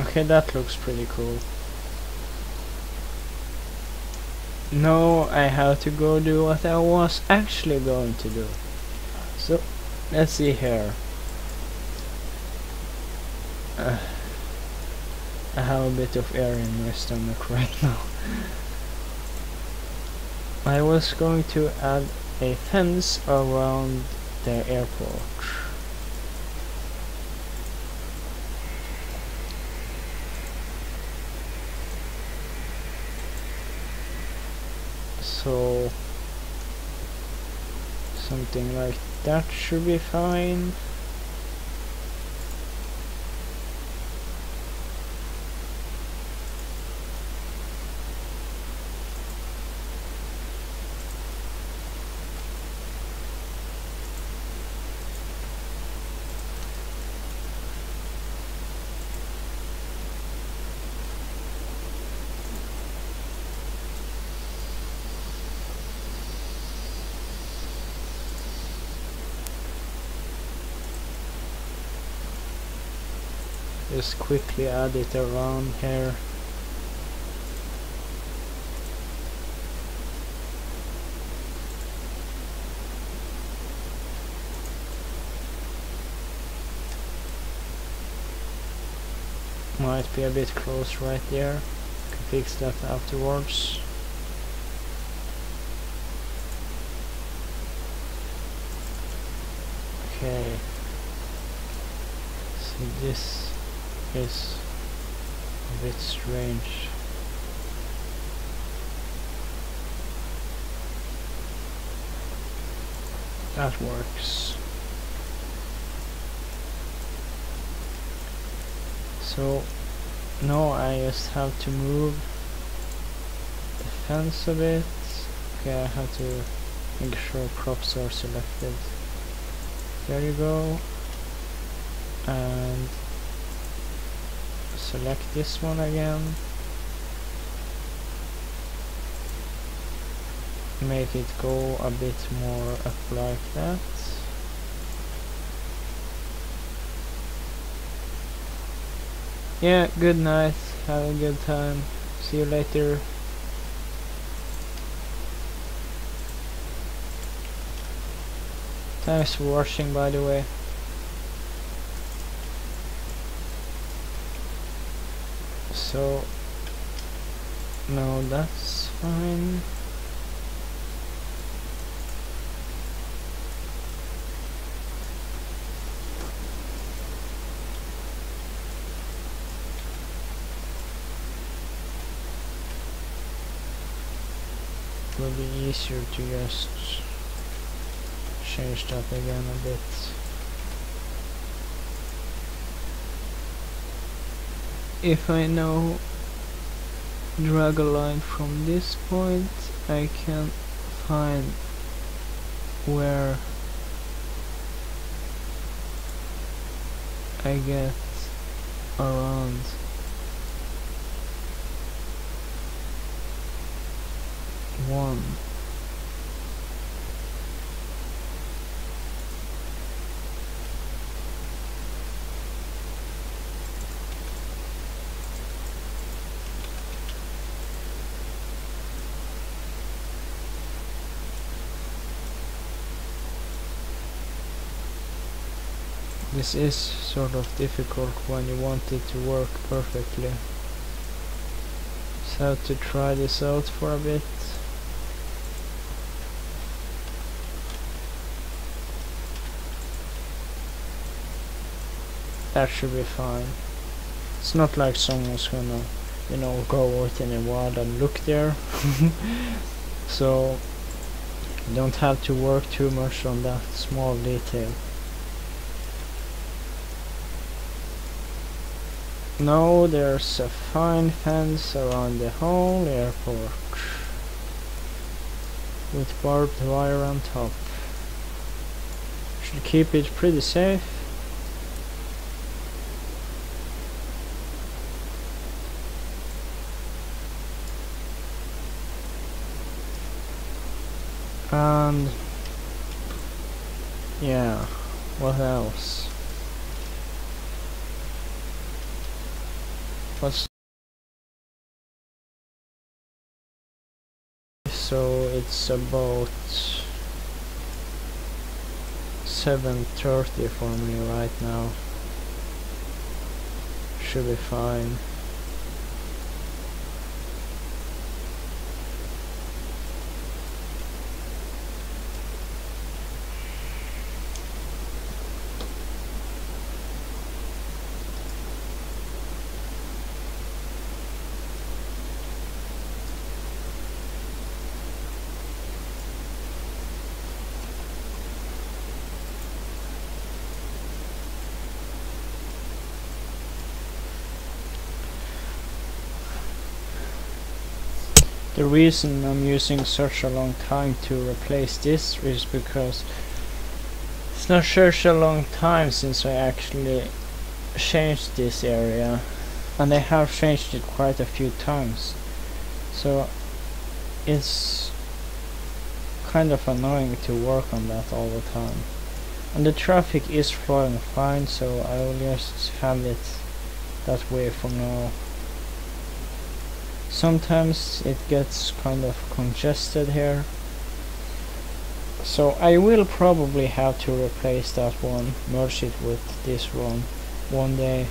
Okay, that looks pretty cool. No, I have to go do what I was actually going to do. So, let's see here. I have a bit of air in my stomach right now. I was going to add a fence around the airport. So something like that should be fine. Just quickly add it around here. Might be a bit close right there. Can fix that afterwards. Okay. So this is a bit strange. That works. So now I just have to move the fence a bit. Okay, I have to make sure crops are selected. There you go. And select this one again. Make it go a bit more up like that. Yeah, good night. Have a good time. See you later. Thanks for watching, by the way. So no, that's fine. It will be easier to just change that again a bit. If I now drag a line from this point, I can find where I get around one. This is sort of difficult when you want it to work perfectly. So to try this out for a bit. That should be fine. It's not like someone's gonna, you know, go out in the wild and look there. So you don't have to work too much on that small detail. Now there's a fine fence around the whole airport with barbed wire on top. Should keep it pretty safe. And yeah, what else? So it's about 7:30 for me right now. Should be fine. The reason I'm using such a long time to replace this is because it's not such a long time since I actually changed this area, and I have changed it quite a few times, so it's kind of annoying to work on that all the time. And the traffic is flowing fine, so I will just have it that way for now. Sometimes it gets kind of congested here, so I will probably have to replace that one, merge it with this one day.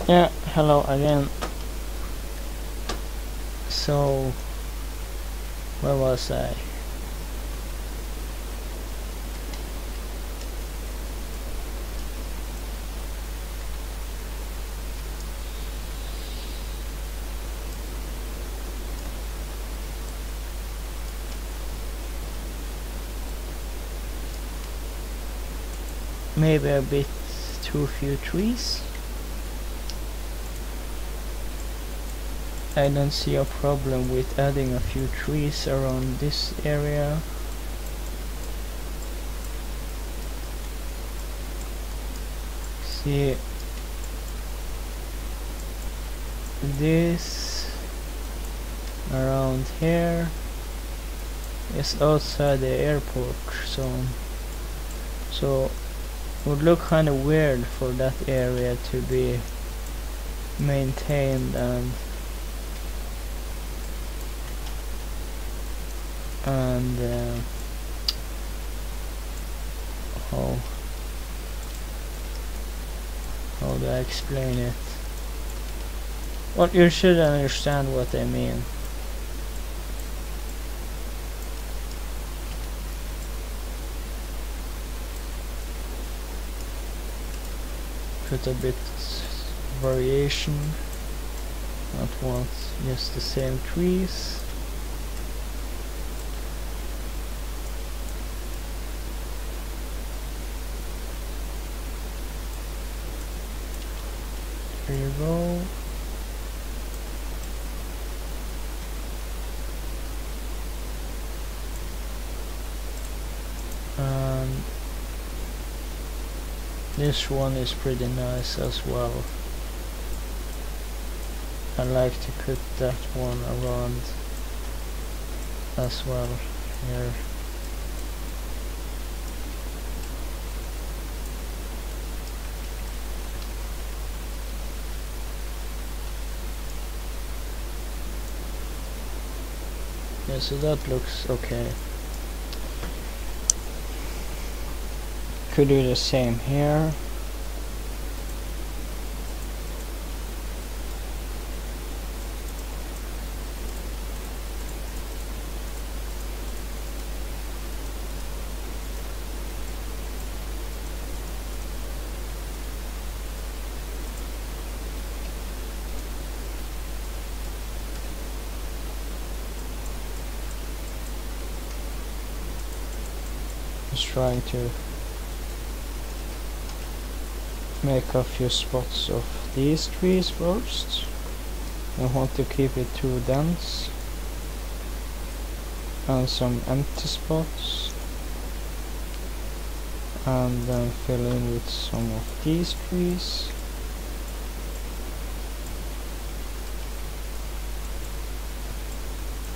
Yeah, hello again. So, where was I? Maybe a bit too few trees. I don't see a problem with adding a few trees around this area. See, this around here is outside the airport zone, so it would look kind of weird for that area to be maintained and how do I explain it? Well, you should understand what I mean. Put a bit variation. Not want just the same trees. There you go. And this one is pretty nice as well. I like to cut that one around as well here. Yeah, so that looks okay. Could do the same here. Just trying to make a few spots of these trees first. I want to keep it too dense. And some empty spots. And then fill in with some of these trees.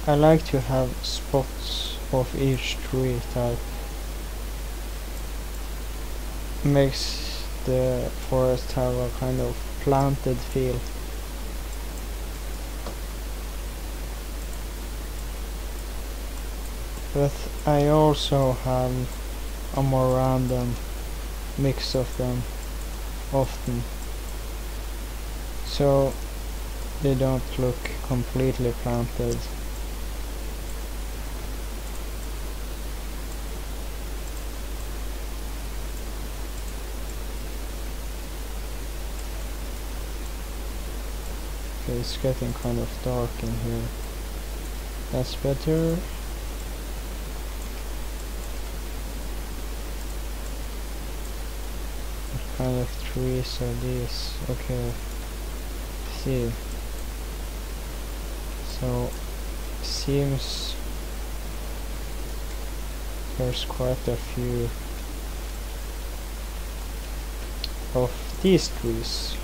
I like to have spots of each tree type. Makes the forest have a kind of planted feel. But I also have a more random mix of them often, so they don't look completely planted. It's getting kind of dark in here. That's better. What kind of trees are these? Okay. See. So seems there's quite a few of these trees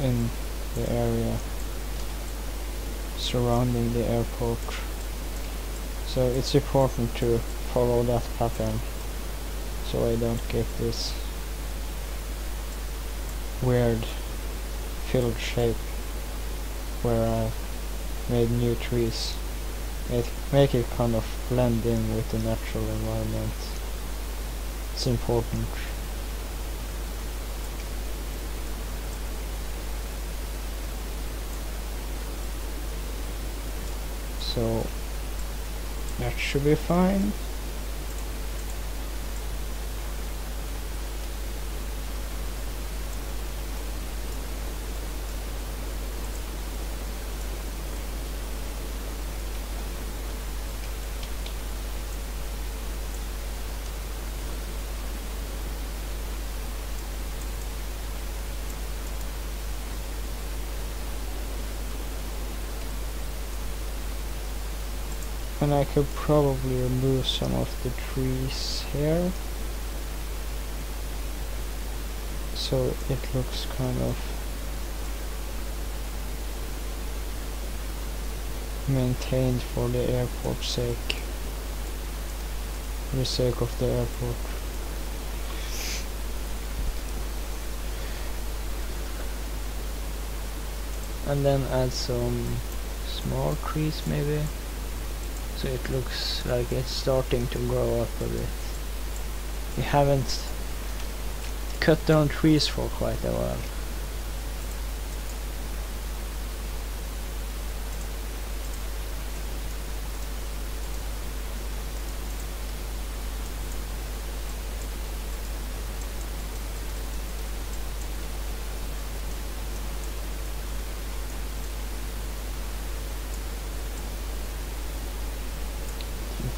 in the area surrounding the airport, so it's important to follow that pattern so I don't get this weird filled shape where I made new trees. Make it kind of blend in with the natural environment. It's important. So that should be fine. And I could probably remove some of the trees here, so it looks kind of maintained for the airport's sake, for the sake of the airport. And then add some small trees maybe, so it looks like it's starting to grow up a bit. We haven't cut down trees for quite a while.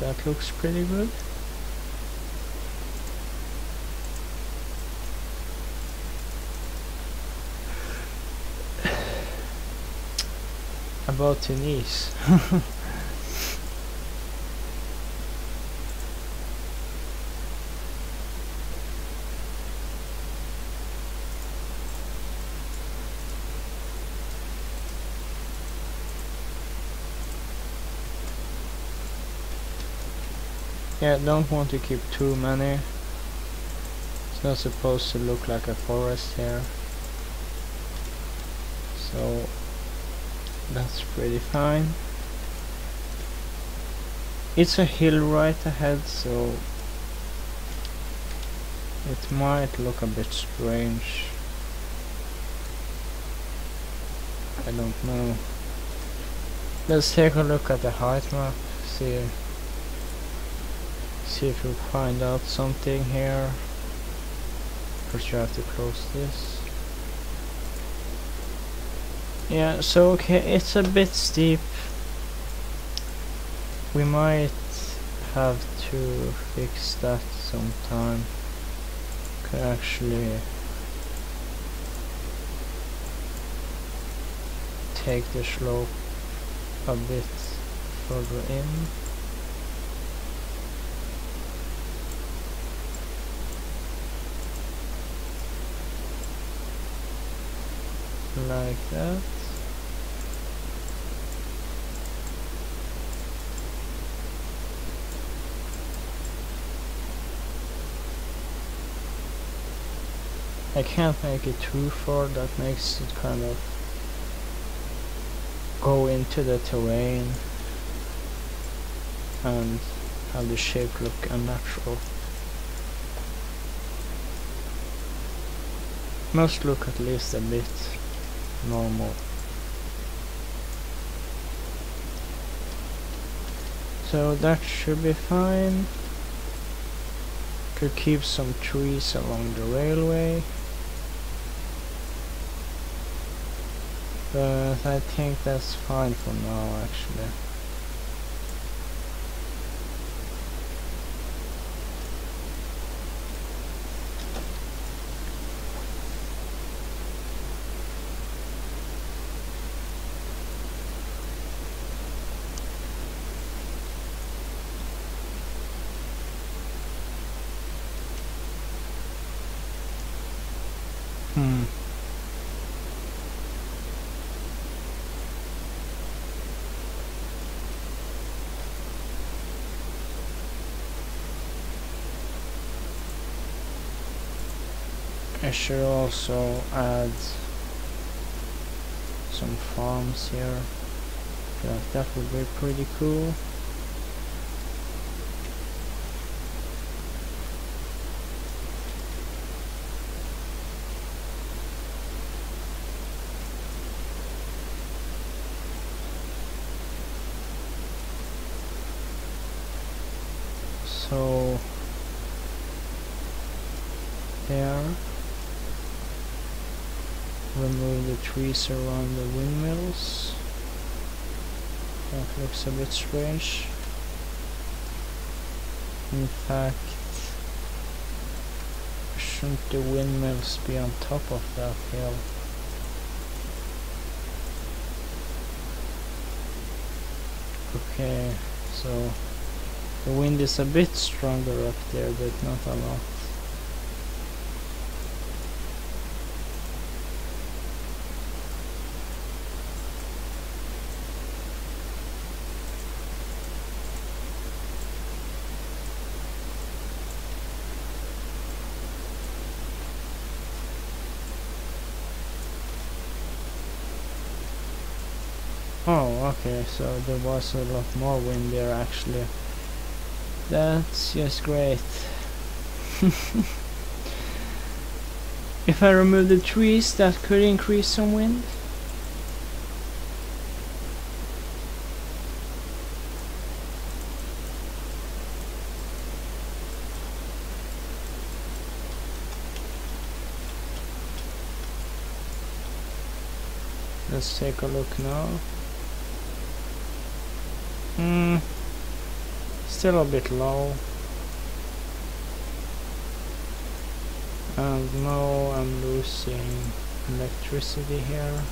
That looks pretty good. About to knees. Yeah, don't want to keep too many. It's not supposed to look like a forest here. So that's pretty fine. It's a hill right ahead, so it might look a bit strange. I don't know. Let's take a look at the height map, see if we find out something here. First you have to close this. Yeah, so okay, it's a bit steep. We might have to fix that sometime. Could actually take the slope a bit further in. Like that. I can't make it too far, that makes it kind of go into the terrain and have the shape look unnatural. Must look at least a bit normal. So that should be fine. Could keep some trees along the railway. But I think that's fine for now actually. I should also add some farms here. Yeah, that would be pretty cool. So there. Remove the trees around the windmills. That looks a bit strange. In fact, shouldn't the windmills be on top of that hill? Okay, so the wind is a bit stronger up there, but not a lot. Oh, okay, so there was a lot more wind there actually. That's just great. If I remove the trees, that could increase some wind. Let's take a look now. still a bit low. And now I'm losing electricity here.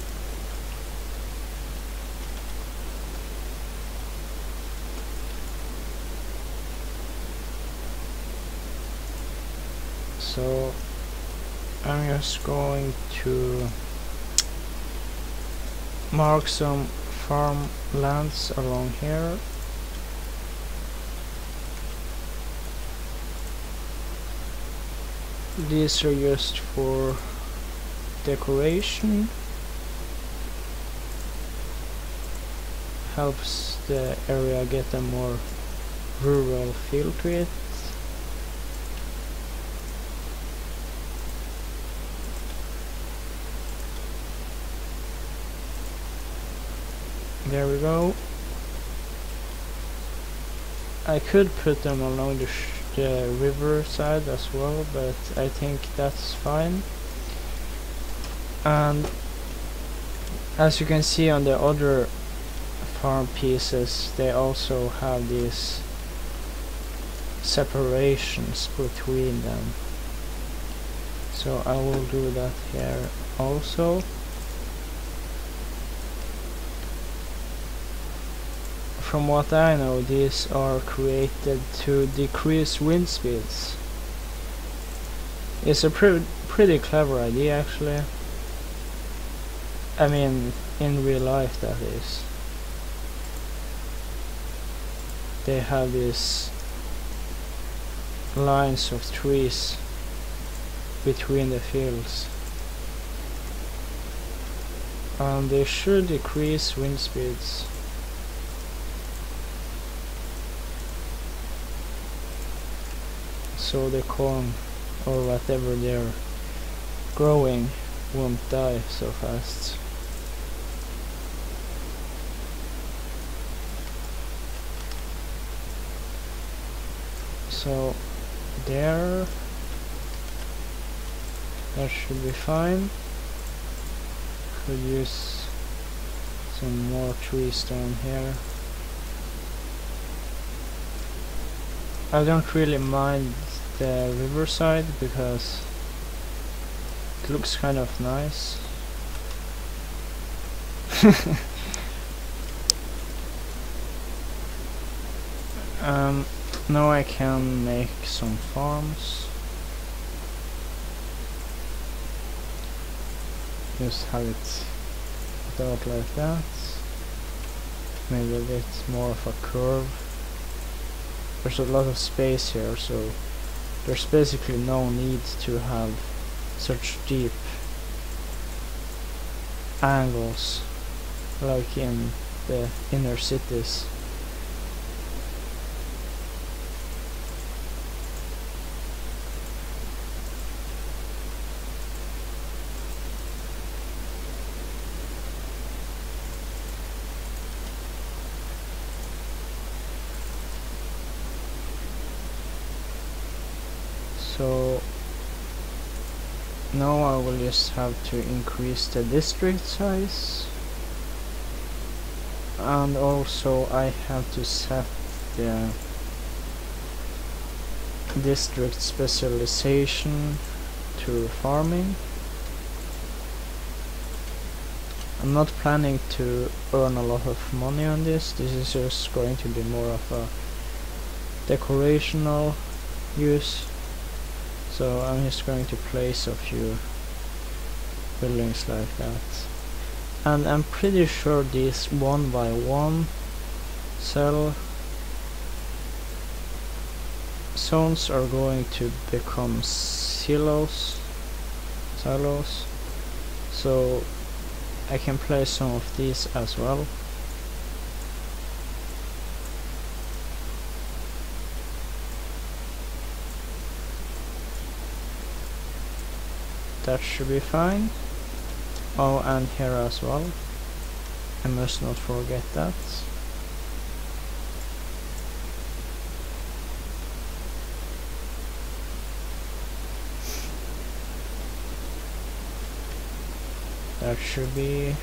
So I'm just going to mark some farmlands along here. These are just for decoration. Helps the area get a more rural feel to it. There we go. I could put them along the river side as well, but I think that's fine. And as you can see on the other farm pieces, they also have these separations between them. So I will do that here also. From what I know, these are created to decrease wind speeds. It's a pretty clever idea, actually. I mean, in real life, that is. They have these lines of trees between the fields, and they should decrease wind speeds. So the corn or whatever they're growing won't die so fast. So there, that should be fine. Could use some more trees down here. I don't really mind the riverside because it looks kind of nice. Now I can make some farms. Just have it put out like that. Maybe a bit more of a curve. There's a lot of space here, so there's basically no need to have such deep angles like in the inner cities. So now I will just have to increase the district size, and also I have to set the district specialization to farming. I'm not planning to earn a lot of money on this. This is just going to be more of a decorational use. So I'm just going to place a few buildings like that. And I'm pretty sure these 1x1 cell zones are going to become silos. So I can place some of these as well. That should be fine. Oh, and here as well. I must not forget that. That should be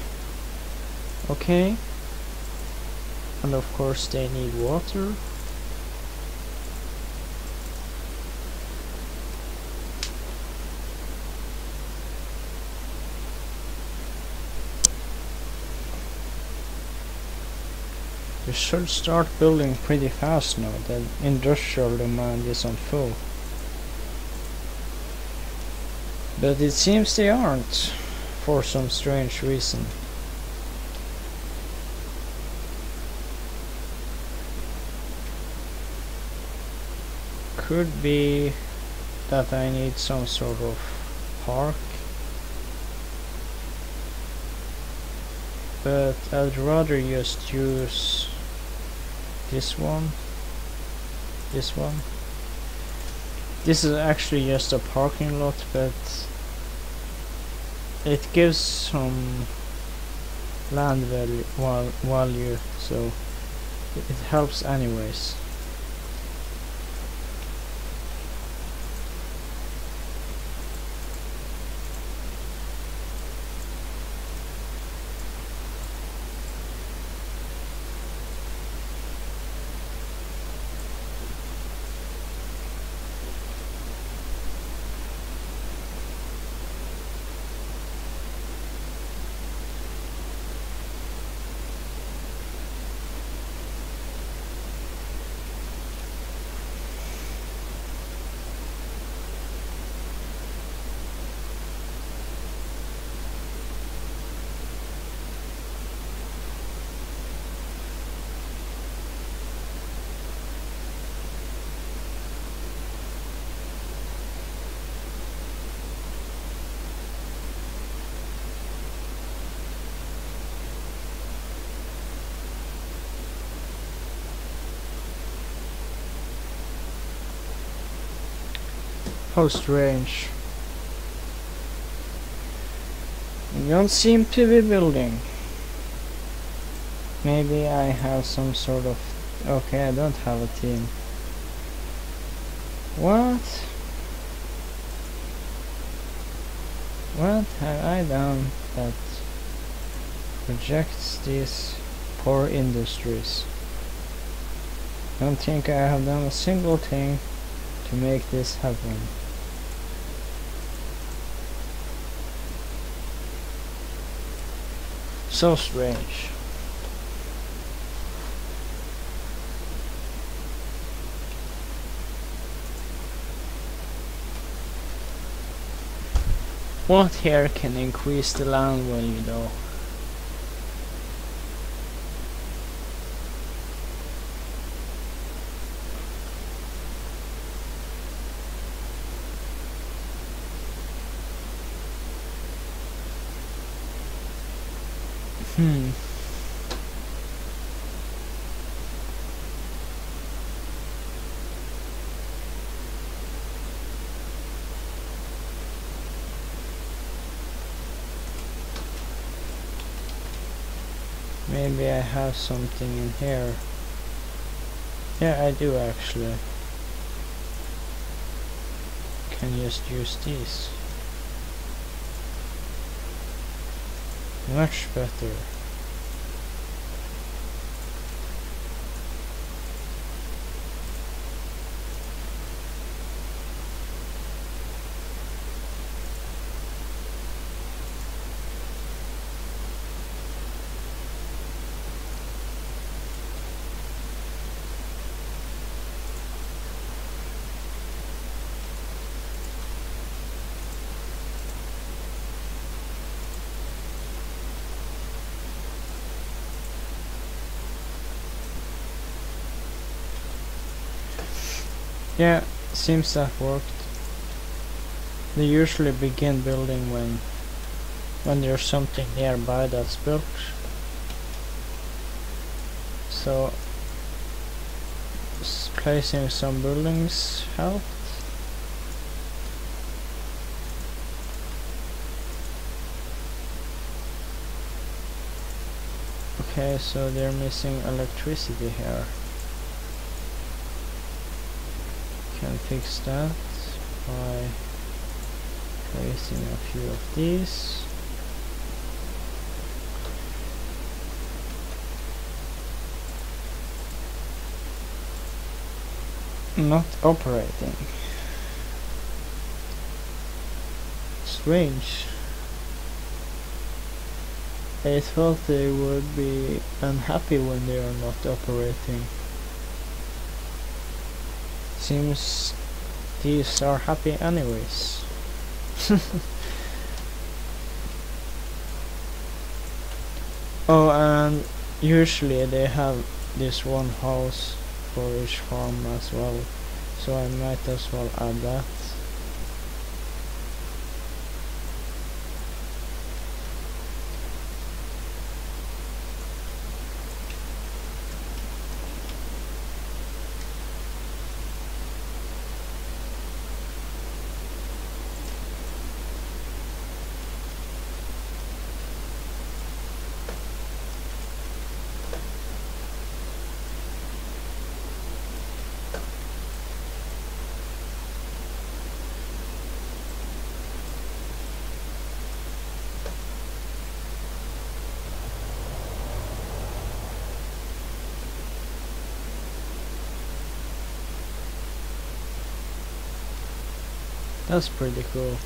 okay. And of course they need water. We should start building pretty fast now. The industrial demand is on full. But it seems they aren't, for some strange reason. Could be that I need some sort of park, but I'd rather just use this one. This is actually just a parking lot, but it gives some land value, so it helps anyways. How strange. You don't seem to be building. Maybe I have some sort of... Okay, I don't have a team. What? What have I done that rejects these poor industries? I don't think I have done a single thing to make this happen. So strange. What here can increase the land value though? Maybe I have something in here. Yeah, I do actually. Can just use these. Much better. Yeah, seems that worked. They usually begin building when there's something nearby that's built. So placing some buildings helped. Okay, so they're missing electricity here. Can fix that by placing a few of these. Not operating. Strange. I thought they would be unhappy when they are not operating. Seems these are happy anyways. Oh, and usually they have this one house for each farm as well, so I might as well add that. That's pretty cool.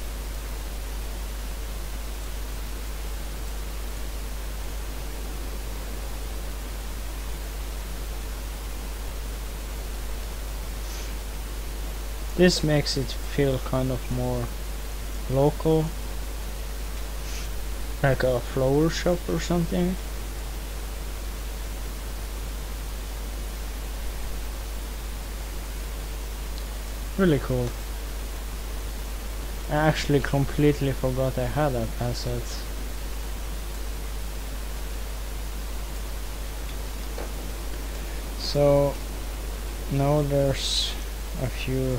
This makes it feel kind of more local, like a flower shop or something. Really cool. I actually completely forgot I had that asset. So now there's a few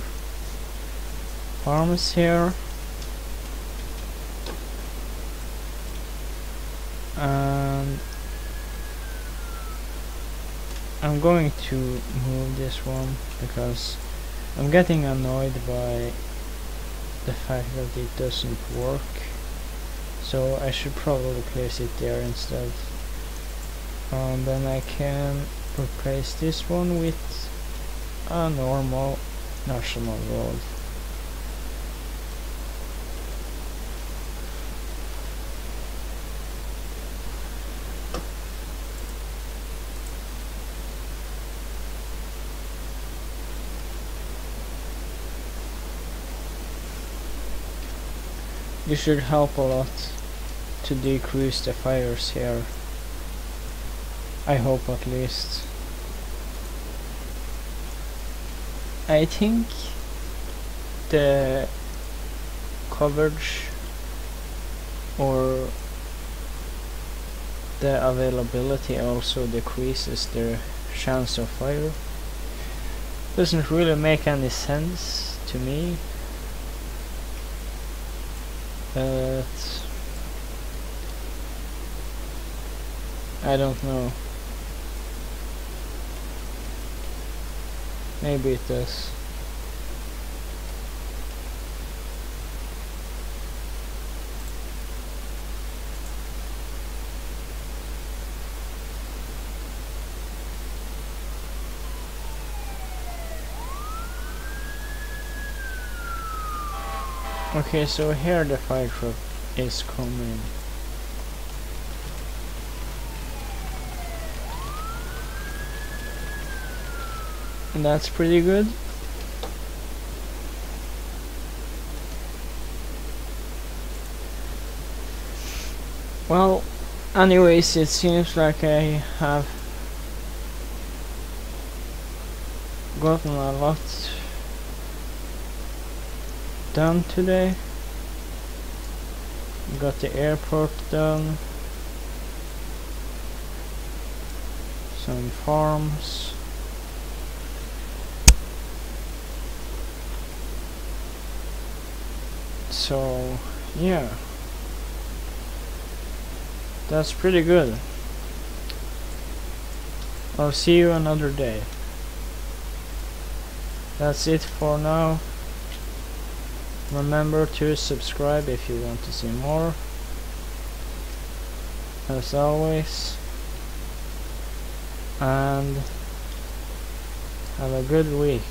farms here, and I'm going to move this one because I'm getting annoyed by the fact that it doesn't work, so I should probably place it there instead. And then I can replace this one with a normal national road. This should help a lot to decrease the fires here. I hope, at least. I think the coverage or the availability also decreases the chance of fire. Doesn't really make any sense to me, but I don't know. Maybe it does. Okay, so here the fire truck is coming. And that's pretty good. Well, anyways, it seems like I have gotten a lot done today. Got the airport done, some farms, so yeah, that's pretty good. I'll see you another day. That's it for now. Remember to subscribe if you want to see more. As always. And have a good week.